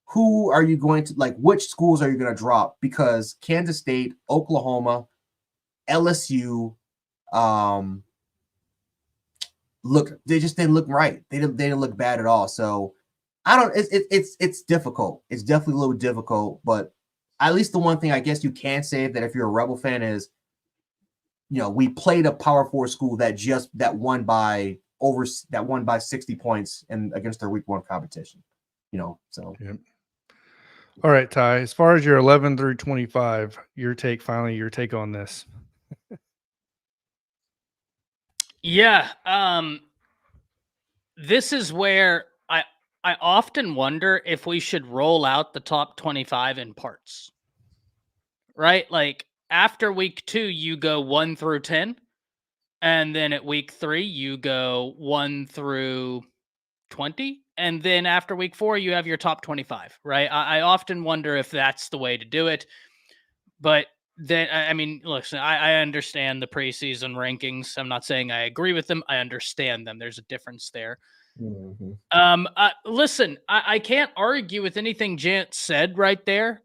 who are you going to, like, which schools are you going to drop? Because Kansas State, Oklahoma, LSU, they just didn't look right. They didn't look bad at all. So it's difficult. It's definitely a little difficult, but at least the one thing I guess you can say that if you're a Rebel fan is, we played a Power 4 school that won by 60 points and against their week 1 competition, so. Yep. All right, Ty, as far as your 11 through 25, your take on this. Yeah. This is where I often wonder if we should roll out the top 25 in parts, right? Like after week 2, you go 1 through 10. And then at week 3, you go 1 through 20. And then after week 4, you have your top 25, right? I often wonder if that's the way to do it. But then, I mean, listen, I understand the preseason rankings. I'm not saying I agree with them. I understand them. There's a difference there. Mm-hmm. Listen, I can't argue with anything Jant said right there.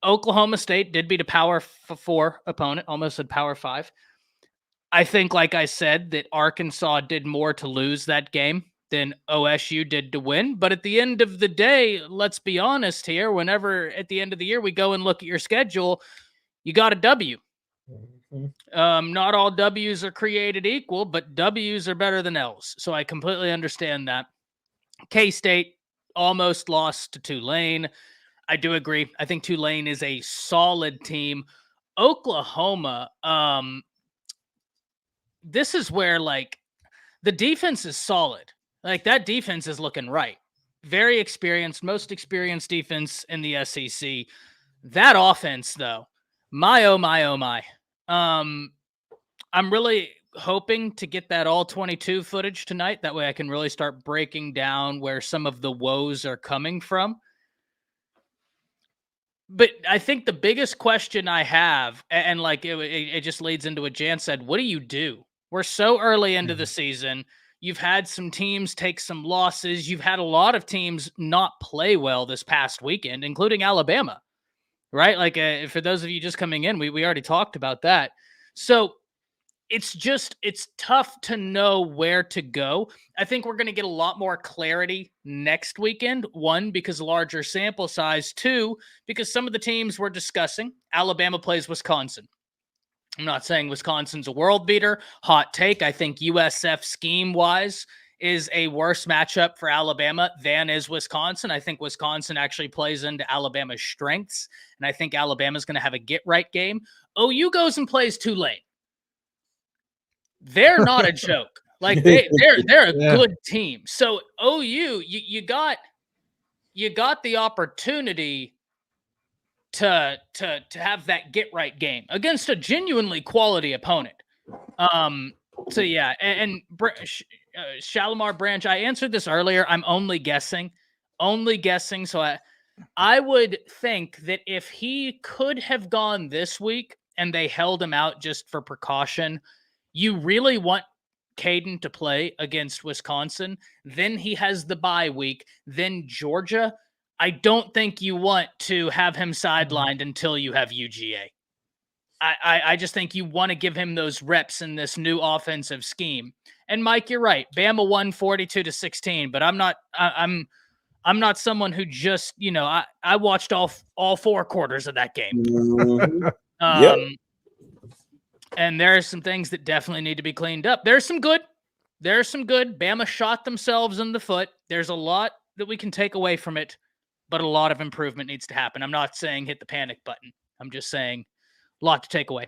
Oklahoma State did beat a Power 4 opponent, almost said Power 5. I think, like I said, that Arkansas did more to lose that game than OSU did to win. But at the end of the day, let's be honest here. Whenever at the end of the year we go and look at your schedule, you got a W. Mm-hmm. Not all W's are created equal, but W's are better than L's. So I completely understand that. K-State almost lost to Tulane. I do agree. I think Tulane is a solid team. Oklahoma, this is where, like, the defense is solid. Like, that defense is looking right. very experienced, most experienced defense in the SEC. That offense, though, my oh my oh my. I'm really hoping to get that all 22 footage tonight. That way I can really start breaking down where some of the woes are coming from. But I think the biggest question I have, and like it just leads into what Jan said, what do you do? We're so early into the season. You've had some teams take some losses. You've had a lot of teams not play well this past weekend, including Alabama, right? Like for those of you just coming in, we already talked about that. So it's tough to know where to go. I think we're going to get a lot more clarity next weekend. One, because larger sample size. Two, because some of the teams we're discussing, Alabama plays Wisconsin. I'm not saying Wisconsin's a world beater. Hot take. I think USF scheme-wise is a worse matchup for Alabama than is Wisconsin. I think Wisconsin actually plays into Alabama's strengths, and I think Alabama's going to have a get-right game. OU goes and plays Tulane. They're not a joke. Like they're a good team. So OU, you got the opportunity to have that get right game against a genuinely quality opponent. So yeah, and Shalimar Branch, I answered this earlier. I'm only guessing. So I would think that if he could have gone this week and they held him out just for precaution, you really want Caden to play against Wisconsin. Then he has the bye week. Then Georgia. I don't think you want to have him sidelined until you have UGA. I just think you want to give him those reps in this new offensive scheme. And Mike, you're right. Bama won 42-16, but I'm not someone who just, I watched all 4 quarters of that game. Mm-hmm. And there are some things that definitely need to be cleaned up. There's some good. Bama shot themselves in the foot. There's a lot that we can take away from it, but a lot of improvement needs to happen. I'm not saying hit the panic button. I'm just saying a lot to take away.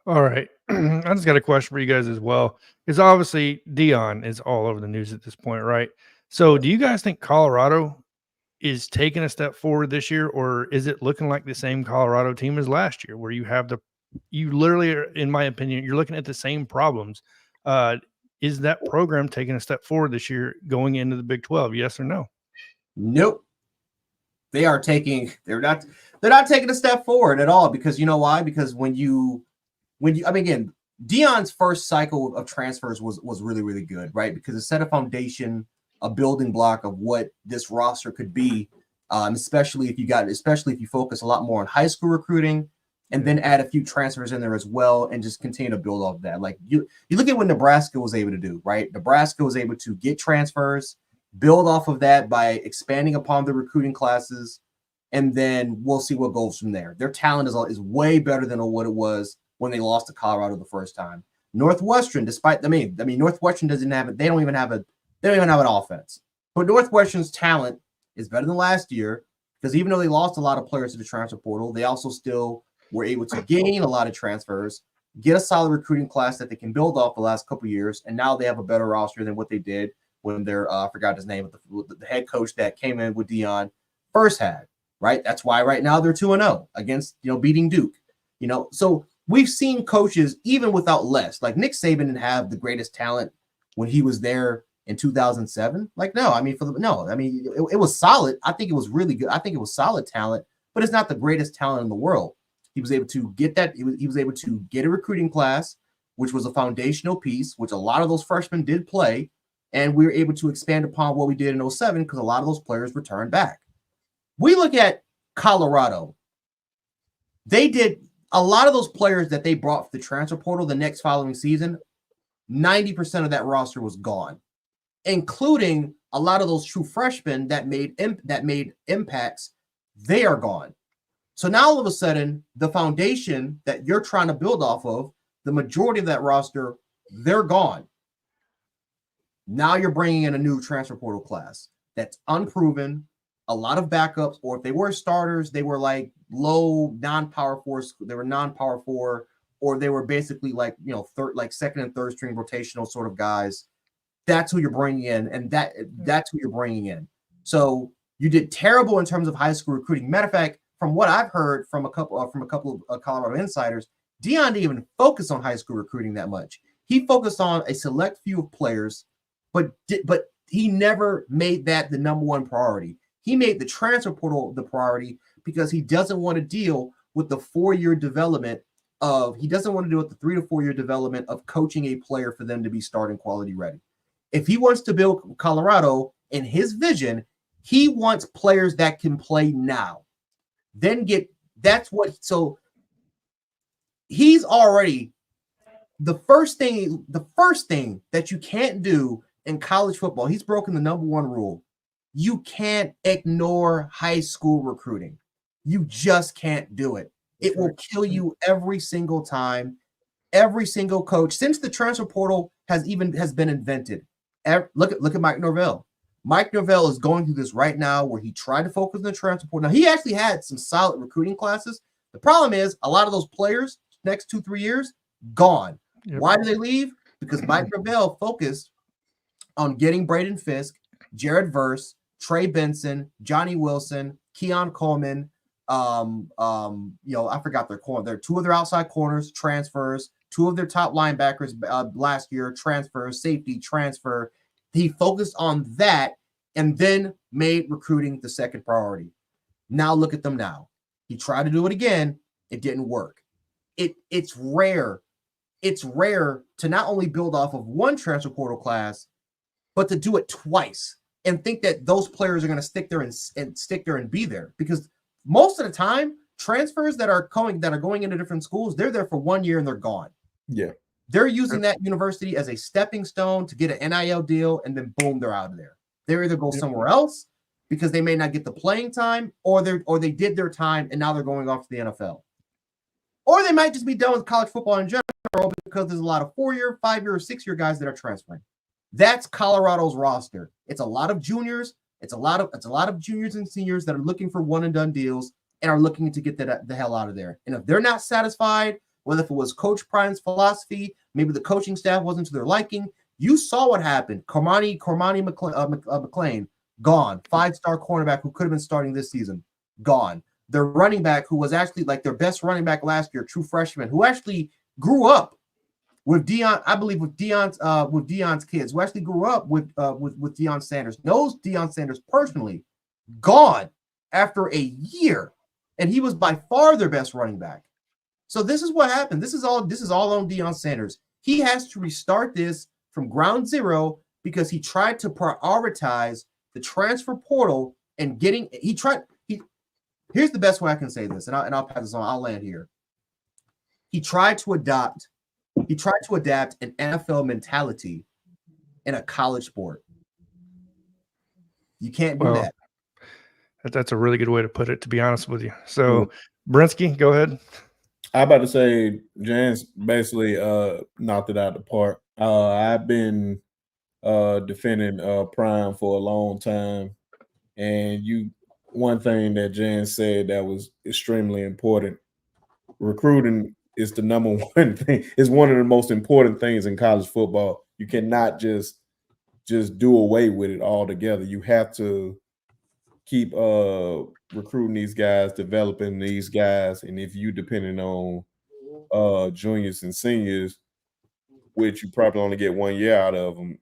All right. I just got a question for you guys as well. Because obviously Deion is all over the news at this point, right? So do you guys think Colorado is taking a step forward this year, or is it looking like the same Colorado team as last year, where you literally, in my opinion, you're looking at the same problems? Is that program taking a step forward this year going into the Big 12? Yes or no? Nope. They're not taking a step forward at all, because you know why? Because when you again, Deion's first cycle of transfers was really, really good, right? Because it set a foundation, a building block of what this roster could be, especially if you focus a lot more on high school recruiting and then add a few transfers in there as well and just continue to build off of that. Like you look at what Nebraska was able to do, right? Nebraska was able to get transfers, build off of that by expanding upon the recruiting classes, and then we'll see what goes from there. Their talent is way better than what it was when they lost to Colorado the first time. Northwestern, despite Northwestern they don't even have an offense. But Northwestern's talent is better than last year, because even though they lost a lot of players to the transfer portal, they also still were able to gain a lot of transfers, get a solid recruiting class that they can build off the last couple of years, and now they have a better roster than what they did when their I forgot his name, the head coach that came in with Deion first had, right? That's why right now they're 2-0 against, beating Duke. So we've seen coaches, even without less, like Nick Saban didn't have the greatest talent when he was there in 2007. Like, no, it was solid. I think it was really good. I think it was solid talent, but it's not the greatest talent in the world. He was able to get that. He was able to get a recruiting class, which was a foundational piece, which a lot of those freshmen did play. And we were able to expand upon what we did in 2007 because a lot of those players returned back. We look at Colorado. They did a lot of those players that they brought for the transfer portal the next following season. 90% of that roster was gone, including a lot of those true freshmen that made impacts. They are gone. So now all of a sudden, the foundation that you're trying to build off of, the majority of that roster, they're gone. Now you're bringing in a new transfer portal class that's unproven, a lot of backups, or if they were starters, they were like low non-power fours. They were non-power four, or they were basically like, second and third string rotational sort of guys. that's who you're bringing in, and that's who you're bringing in. So you did terrible in terms of high school recruiting. Matter of fact, from what I've heard from a couple of Colorado insiders, Deion didn't even focus on high school recruiting that much. He focused on a select few of players, but he never made that the number one priority. He made the transfer portal the priority because he doesn't want to deal with the 4-year development he doesn't want to do with the 3 to 4 year development of coaching a player for them to be starting quality ready. If he wants to build Colorado in his vision, he wants players that can play now. So he's already the first thing that you can't do in college football. He's broken the number one rule. You can't ignore high school recruiting. You just can't do it. It will kill you every single time. Every single coach since the transfer portal has been invented. Look at Mike Norvell. Mike Norvell is going through this right now where he tried to focus on the transfer portal. Now, he actually had some solid recruiting classes. The problem is a lot of those players next 2-3 years gone. Yep. Why did they leave? Because Mike Norvell focused on getting Braden Fisk, Jared Verse, Trey Benson, Johnny Wilson, Keon Coleman. I forgot their corner. They're 2 of their outside corners, transfers, 2 of their top linebackers last year, transfers, safety, transfer. He focused on that and then made recruiting the second priority. Now look at them now. He tried to do it again. It didn't work. It's rare. It's rare to not only build off of one transfer portal class, but to do it twice and think that those players are going to stick there and be there, because most of the time, transfers that are going into different schools, they're there for 1 year and they're gone. Yeah. They're using that university as a stepping stone to get an NIL deal, and then boom, they're out of there. They either go somewhere else because they may not get the playing time, or they did their time and now they're going off to the NFL. Or they might just be done with college football in general because there's a lot of 4-year, 5-year, or 6-year guys that are transferring. That's Colorado's roster. It's a lot of juniors. It's a lot of juniors and seniors that are looking for one and done deals and are looking to get the hell out of there. And if they're not satisfied, whether if it was Coach Prime's philosophy, maybe the coaching staff wasn't to their liking, you saw what happened. Cormani McClain, gone. 5-star cornerback who could have been starting this season, gone. Their running back, who was actually like their best running back last year, true freshman, who actually grew up with Deion, I believe with Deion's kids, who actually grew up with Deion Sanders, knows Deion Sanders personally, gone after a year, and he was by far their best running back. So this is what happened. This is all on Deion Sanders. He has to restart this from ground zero because he tried to prioritize the transfer portal and here's the best way I can say this, and I'll pass this on. I'll land here. He tried to adapt an NFL mentality in a college sport. You can't do that. That's a really good way to put it, to be honest with you. So, Brinsky, go ahead. I'm about to say James basically knocked it out of the park. I've been defending Prime for a long time, and one thing that Jan said that was extremely important: recruiting is the number one thing. It's one of the most important things in college football. You cannot just do away with it altogether. You have to keep recruiting these guys, developing these guys, and if you depending on juniors and seniors, which you probably only get 1 year out of them,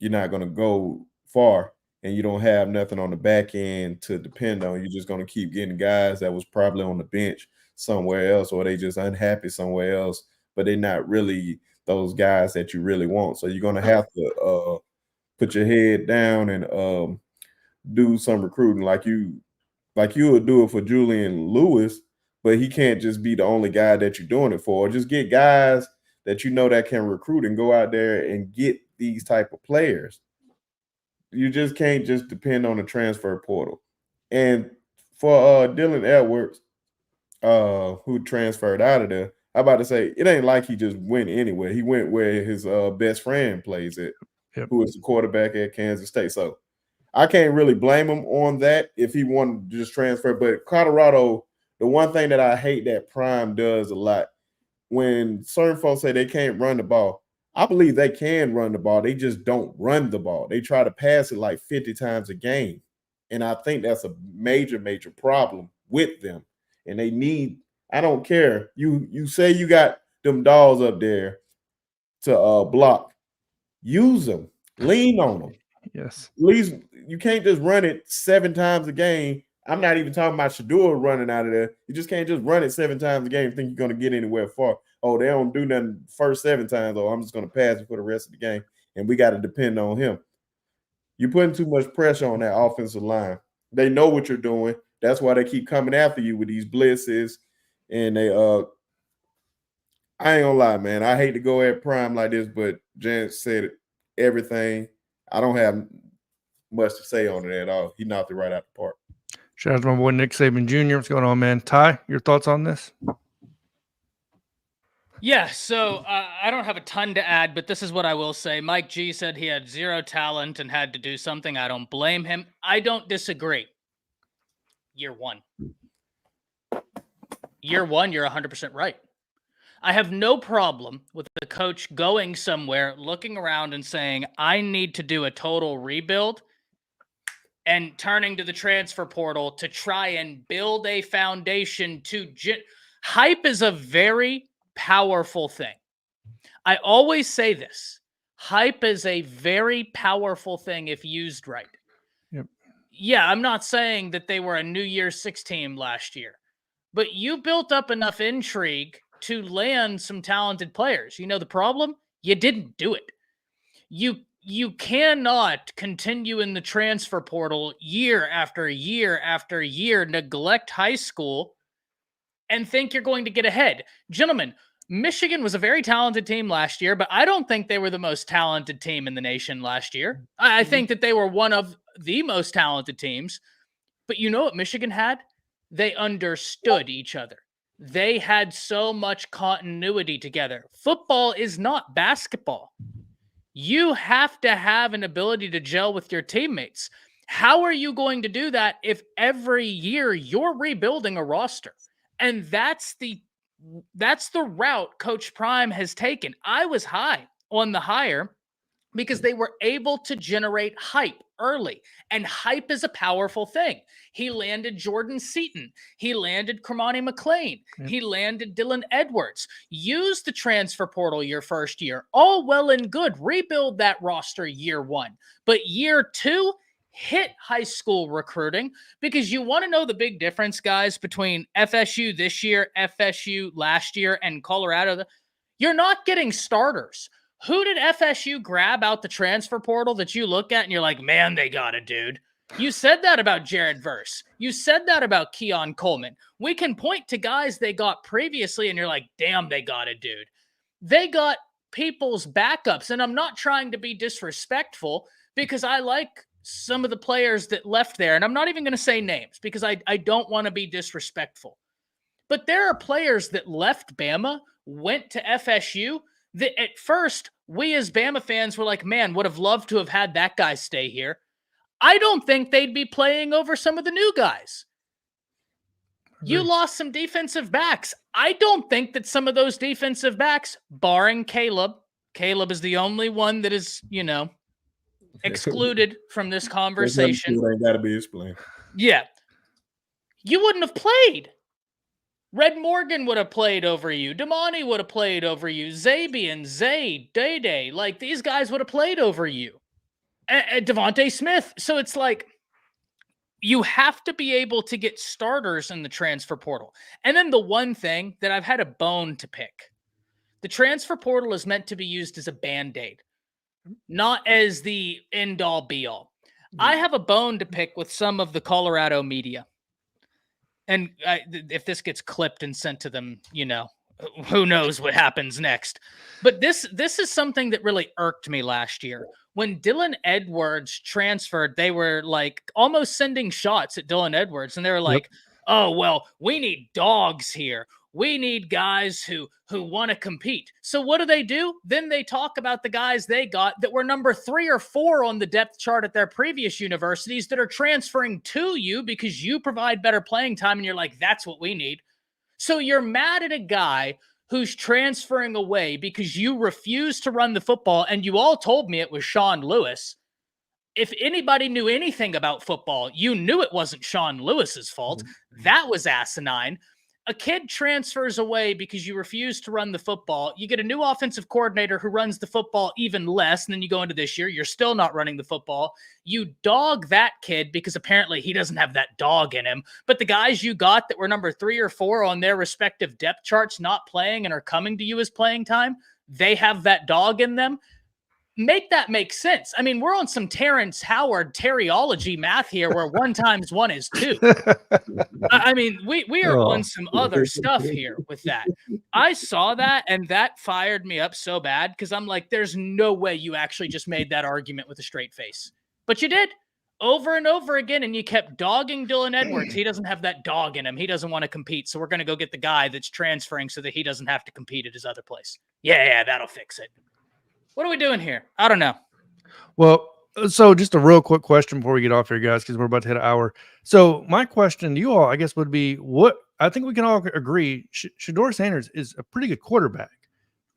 you're not going to go far, and you don't have nothing on the back end to depend on. You're just going to keep getting guys that was probably on the bench somewhere else, or they just unhappy somewhere else, but they're not really those guys that you really want. So you're going to have to put your head down and do some recruiting like you would do it for Julian Lewis, but he can't just be the only guy that you're doing it for. Just get guys that you know that can recruit and go out there and get these type of players. You just can't just depend on the transfer portal. And for Dylan Edwards, who transferred out of there, I'm about to say it ain't like he just went anywhere. He went where his best friend plays at, who is the quarterback at Kansas State. So I can't really blame him on that if he wanted to just transfer. But Colorado, the one thing that I hate that Prime does a lot, when certain folks say they can't run the ball, I believe they can run the ball. They just don't run the ball. They try to pass it like 50 times a game. And I think that's a major, major problem with them. And they need, I don't care. You say you got them dolls up there to block. Use them. Lean on them. Yes. At least you can't just run it 7 times a game. I'm not even talking about Shador running out of there. You just can't just run it 7 times a game and think you're going to get anywhere far. Oh, they don't do nothing first 7 times. Oh, I'm just going to pass it for the rest of the game. And we got to depend on him. You're putting too much pressure on that offensive line. They know what you're doing. That's why they keep coming after you with these blitzes. And they I ain't gonna lie, man. I hate to go at Prime like this, but Jan said everything. I don't have much to say on it at all. He knocked it right out the park. Shout out to my boy Nick Saban Jr. What's going on, man? Ty, your thoughts on this? Yeah, so I don't have a ton to add, but this is what I will say. Mike G said he had 0 talent and had to do something. I don't blame him. I don't disagree. Year one, you're 100% right. I have no problem with the coach going somewhere, looking around and saying, I need to do a total rebuild, and turning to the transfer portal to try and build a foundation to hype is a very powerful thing. I always say this. Hype is a very powerful thing if used right. Yep. Yeah, I'm not saying that they were a New Year's Six team last year, but you built up enough intrigue to land some talented players. You know the problem? You didn't do it. You cannot continue in the transfer portal year after year after year, neglect high school, and think you're going to get ahead. Gentlemen, Michigan was a very talented team last year, but I don't think they were the most talented team in the nation last year. I think that they were one of the most talented teams. But you know what Michigan had? They understood each other. They had so much continuity together. Football is not basketball. You have to have an ability to gel with your teammates. How are you going to do that if every year you're rebuilding a roster? And that's the route Coach Prime has taken. I was high on the hire because they were able to generate hype early. And hype is a powerful thing. He landed Jordan Seaton. He landed Kermani McLean. Yep. He landed Dylan Edwards. Use the transfer portal your first year. All well and good. Rebuild that roster year one. But year two, hit high school recruiting, because you want to know the big difference, guys, between FSU this year, FSU last year, and Colorado. You're not getting starters. Who did FSU grab out the transfer portal that you look at and you're like, man, they got a dude? You said that about Jared Verse. You said that about Keon Coleman. We can point to guys they got previously and you're like, damn, they got a dude. They got people's backups. And I'm not trying to be disrespectful, because I like some of the players that left there. And I'm not even going to say names because I don't want to be disrespectful. But there are players that left Bama, went to FSU, that at first, we as Bama fans were like, man, would have loved to have had that guy stay here. I don't think they'd be playing over some of the new guys. You lost some defensive backs. I don't think that some of those defensive backs, barring Caleb is the only one that is, excluded from this conversation. Ain't got to be explained. Yeah. You wouldn't have played. Red Morgan would have played over you. Damani would have played over you. Zabian, Zay, Day-Day. Like, these guys would have played over you. Devontae Smith. So it's like, you have to be able to get starters in the transfer portal. And then the one thing that I've had a bone to pick. The transfer portal is meant to be used as a Band-Aid, not as the end-all, be-all. I have a bone to pick with some of the Colorado media. And if this gets clipped and sent to them, who knows what happens next. But this is something that really irked me last year. When Dylan Edwards transferred, they were like almost sending shots at Dylan Edwards. And they were like, oh, well, we need dogs here. We need guys who want to compete. So what do? Then they talk about the guys they got that were number 3 or 4 on the depth chart at their previous universities that are transferring to you because you provide better playing time. And you're like, that's what we need. So you're mad at a guy who's transferring away because you refuse to run the football, and you all told me it was Sean Lewis. If anybody knew anything about football, you knew it wasn't Sean Lewis's fault. That was asinine. A kid transfers away because you refuse to run the football. You get a new offensive coordinator who runs the football even less. And then you go into this year, you're still not running the football. You dog that kid because apparently he doesn't have that dog in him. But the guys you got that were number 3 or 4 on their respective depth charts not playing and are coming to you as playing time, they have that dog in them. Make that make sense. I mean, we're on some Terrence Howard teriology math here where 1 times 1 is 2. I mean, we are on some other stuff here with that. I saw that, and that fired me up so bad because I'm like, there's no way you actually just made that argument with a straight face. But you did over and over again, and you kept dogging Dylan Edwards. He doesn't have that dog in him. He doesn't want to compete, so we're going to go get the guy that's transferring so that he doesn't have to compete at his other place. Yeah, that'll fix it. What are we doing here? I don't know. Well, so just a real quick question before we get off here, guys, because we're about to hit an hour. So my question to you all, I guess, would be what I think we can all agree. Shedeur Sanders is a pretty good quarterback.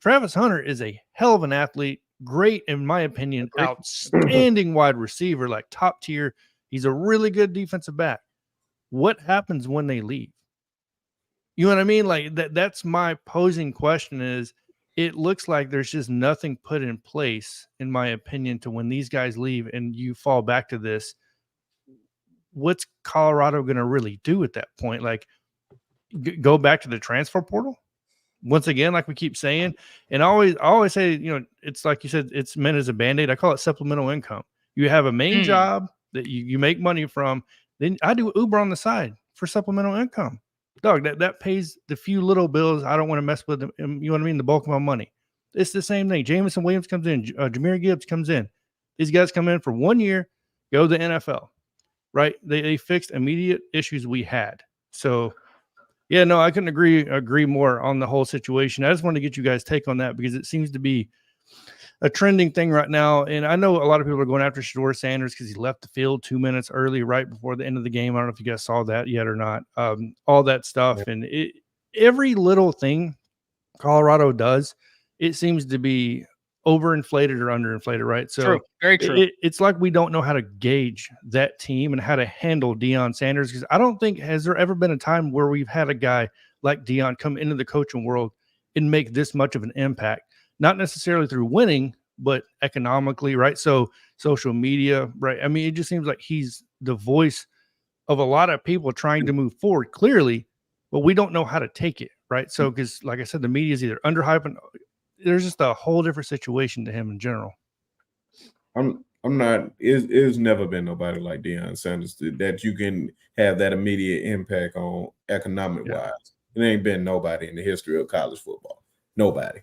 Travis Hunter is a hell of an athlete. Great, in my opinion, outstanding wide receiver, like top tier. He's a really good defensive back. What happens when they leave? You know what I mean? Like that's my posing question is, it looks like there's just nothing put in place, in my opinion, to when these guys leave and you fall back to this. What's Colorado going to really do at that point? Like, go back to the transfer portal once again, like we keep saying. And I always say, you know, it's like you said, it's meant as a Band-Aid. I call it supplemental income. You have a main job that you make money from. Then I do Uber on the side for supplemental income. Dog, that pays the few little bills I don't want to mess with them. You know what I mean? The bulk of my money. It's the same thing. Jameson Williams comes in. Jahmyr Gibbs comes in. These guys come in for 1 year, go to the NFL, right? They fixed immediate issues we had. So, yeah, no, I couldn't agree more on the whole situation. I just wanted to get you guys' take on that because it seems to be a trending thing right now. And I know a lot of people are going after Shedeur Sanders because he left the field 2 minutes early right before the end of the game. I don't know if you guys saw that yet or not. All that stuff. Yeah. And every little thing Colorado does, it seems to be overinflated or underinflated, right? So true. Very true. It's like we don't know how to gauge that team and how to handle Deion Sanders, because I don't think, has there ever been a time where we've had a guy like Deion come into the coaching world and make this much of an impact? Not necessarily through winning, but economically, right? So social media, right? I mean, it just seems like he's the voice of a lot of people trying to move forward clearly, but we don't know how to take it, right? So, because like I said, the media is either underhyping. There's just a whole different situation to him in general. I'm not. It's never been nobody like Deion Sanders that you can have that immediate impact on economic wise. It ain't been nobody in the history of college football. Nobody.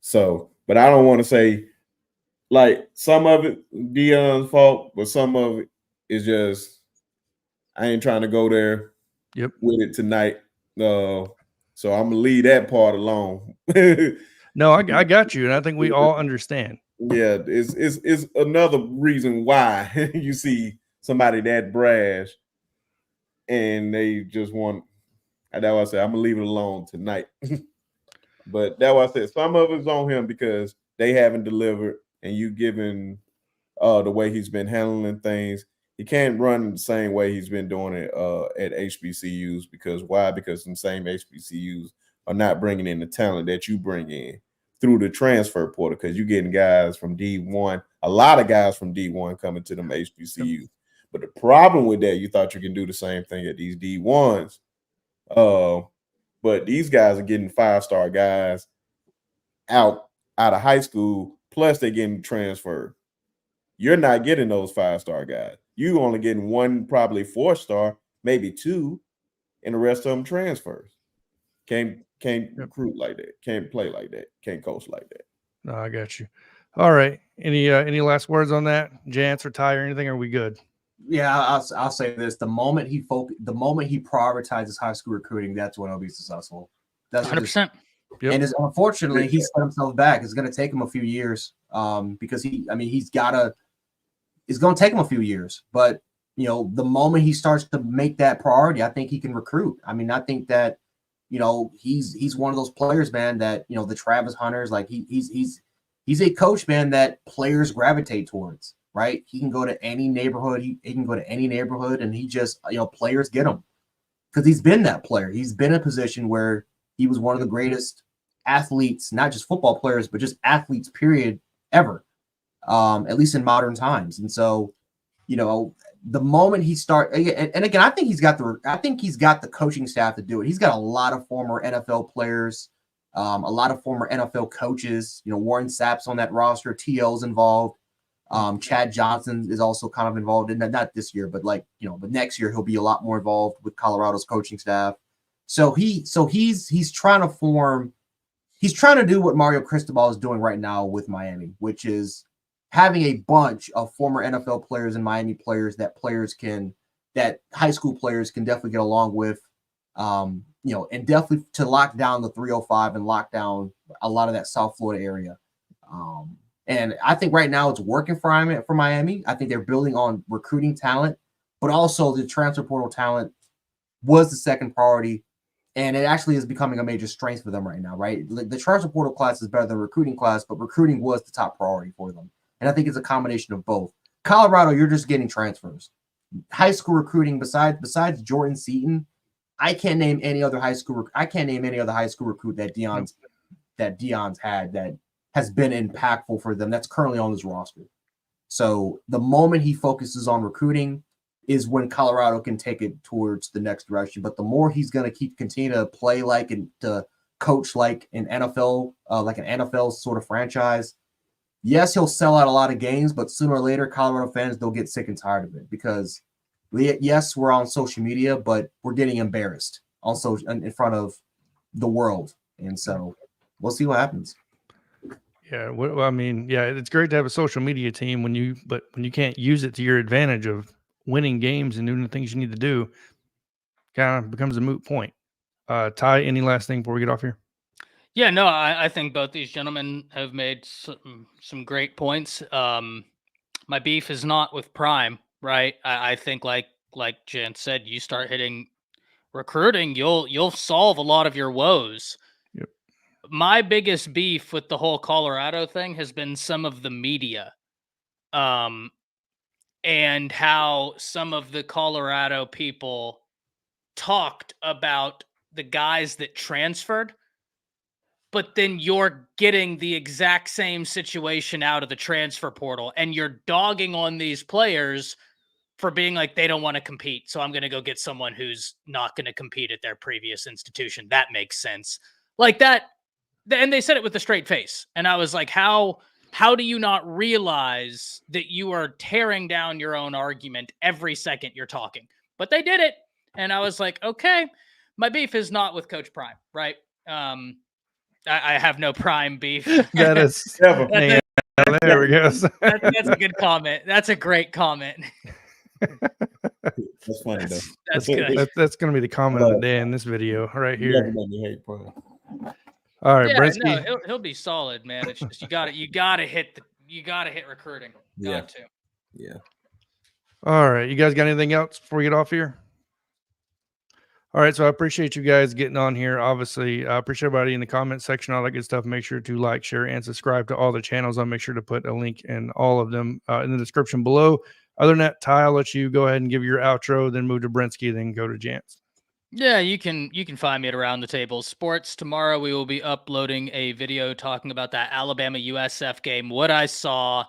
So, but I don't want to say like some of it Deion's fault, but some of it is just I ain't trying to go there with it tonight. So I'm gonna leave that part alone. No, I got you, and I think we all understand. Yeah, it's another reason why you see somebody that brash and they just want. That's why I said I'm gonna leave it alone tonight. But that's why I said some of it's on him because they haven't delivered, and you given the way he's been handling things. He can't run the same way he's been doing it at HBCUs because why? Because some same HBCUs are not bringing in the talent that you bring in through the transfer portal because you're getting guys from D1, a lot of guys from D1 coming to them HBCUs. But the problem with that, you thought you can do the same thing at these D1s. But these guys are getting 5-star guys out of high school, plus they're getting transferred. You're not getting those 5-star guys. You only getting one, probably 4-star, maybe 2, and the rest of them transfers. Can't recruit like that. Can't play like that. Can't coach like that. No, I got you. All right. Any last words on that, Jance or Ty or anything? Are we good? Yeah, I'll say this: the moment he prioritizes high school recruiting, that's when he'll be successful. That's 100%. And unfortunately, he set himself back. It's going to take him a few years, because it's going to take him a few years. But the moment he starts to make that priority, I think he can recruit. I mean, I think that he's one of those players, man, that, the Travis Hunters, like he's a coach, man, that players gravitate towards, right? He can go to any neighborhood. He can go to any neighborhood, and he just, players get him because he's been that player. He's been in a position where he was one of the greatest athletes, not just football players, but just athletes, period, ever, at least in modern times. And so, the moment he and again, I think he's got the coaching staff to do it. He's got a lot of former NFL players, a lot of former NFL coaches. Warren Sapp's on that roster. T.O.'s involved. Chad Johnson is also kind of involved in that, not this year, but but next year he'll be a lot more involved with Colorado's coaching staff. So he's trying to do what Mario Cristobal is doing right now with Miami, which is having a bunch of former NFL players and Miami players that high school players can definitely get along with, and definitely to lock down the 305 and lock down a lot of that South Florida area. And I think right now it's working for Miami. I think they're building on recruiting talent, but also the transfer portal talent was the second priority. And it actually is becoming a major strength for them right now, right? The transfer portal class is better than the recruiting class, but recruiting was the top priority for them. And I think it's a combination of both. Colorado, you're just getting transfers. High school recruiting, besides Jordan Seaton, I can't name any other high school recruit that Deion's had that has been impactful for them that's currently on this roster. So the moment he focuses on recruiting is when Colorado can take it towards the next direction. But the more he's going to continue to play like and to coach like an NFL, sort of franchise, yes, he'll sell out a lot of games, but sooner or later, Colorado fans, they'll get sick and tired of it because, yes, we're on social media, but we're getting embarrassed also in front of the world. And so we'll see what happens. Yeah, well, I mean, yeah, it's great to have a social media team when you can't use it to your advantage of winning games and doing the things you need to do, kind of becomes a moot point. Ty, any last thing before we get off here? Yeah, no, I think both these gentlemen have made some great points. My beef is not with Prime, right? I think like Jan said, you start hitting recruiting, you'll solve a lot of your woes. Yep. My biggest beef with the whole Colorado thing has been some of the media, and how some of the Colorado people talked about the guys that transferred, but then you're getting the exact same situation out of the transfer portal, and you're dogging on these players for being like, they don't want to compete, so I'm going to go get someone who's not going to compete at their previous institution. That makes sense. Like that. And they said it with a straight face. And I was like, how do you not realize that you are tearing down your own argument every second you're talking? But they did it. And I was like, okay, my beef is not with Coach Prime, right? I have no Prime beef. That is Never. there we go. That's a good comment. That's a great comment. That's funny though. That's good. That's going to be the comment of the day in this video right here. All right, Yeah, Brinsky. no, he'll be solid, man. It's just you gotta hit recruiting. Got to. Yeah. All right, you guys got anything else before we get off here? All right, so I appreciate you guys getting on here. Obviously, I appreciate everybody in the comment section, all that good stuff. Make sure to like, share, and subscribe to all the channels. I'll make sure to put a link in all of them in the description below. Other than that, Ty, I'll let you go ahead and give your outro, then move to Brinsky, then go to Jance. Yeah, you can find me at Around the Table Sports. Tomorrow we will be uploading a video talking about that Alabama USF game, what I saw,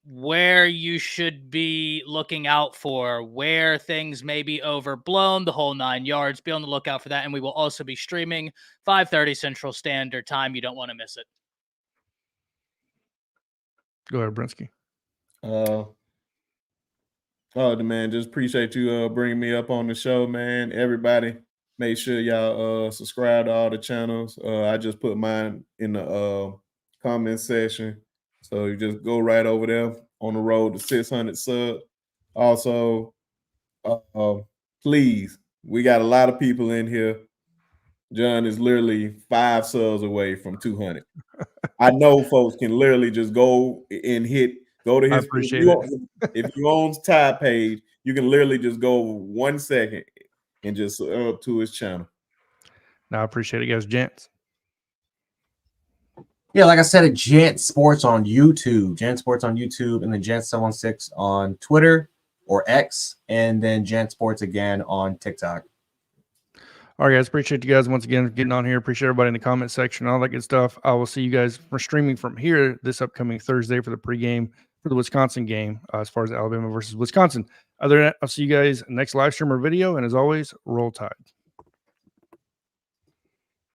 where you should be looking out for, where things may be overblown, the whole 9 yards. Be on the lookout for that, and we will also be streaming 5:30 Central Standard Time. You don't want to miss it. Go ahead, Brinsky. Oh, man, just appreciate you bringing me up on the show, man. Everybody, make sure y'all subscribe to all the channels. I just put mine in the comment section. So you just go right over there on the road to 600 subs. Also, please, we got a lot of people in here. John is literally 5 subs away from 200. I know folks can literally just go and go to his. If you own Ty page, you can literally just go 1 second and just up to his channel. No, I appreciate it, guys. Gents. Yeah, like I said, at Gent Sports on YouTube, Gent Sports on YouTube, and then Gent 716 on Twitter or X, and then Gent Sports again on TikTok. All right, guys. Appreciate you guys once again getting on here. Appreciate everybody in the comment section, all that good stuff. I will see you guys for streaming from here this upcoming Thursday for the pregame for the Wisconsin game, as far as Alabama versus Wisconsin. Other than that, I'll see you guys next live stream or video. And as always, roll Tide.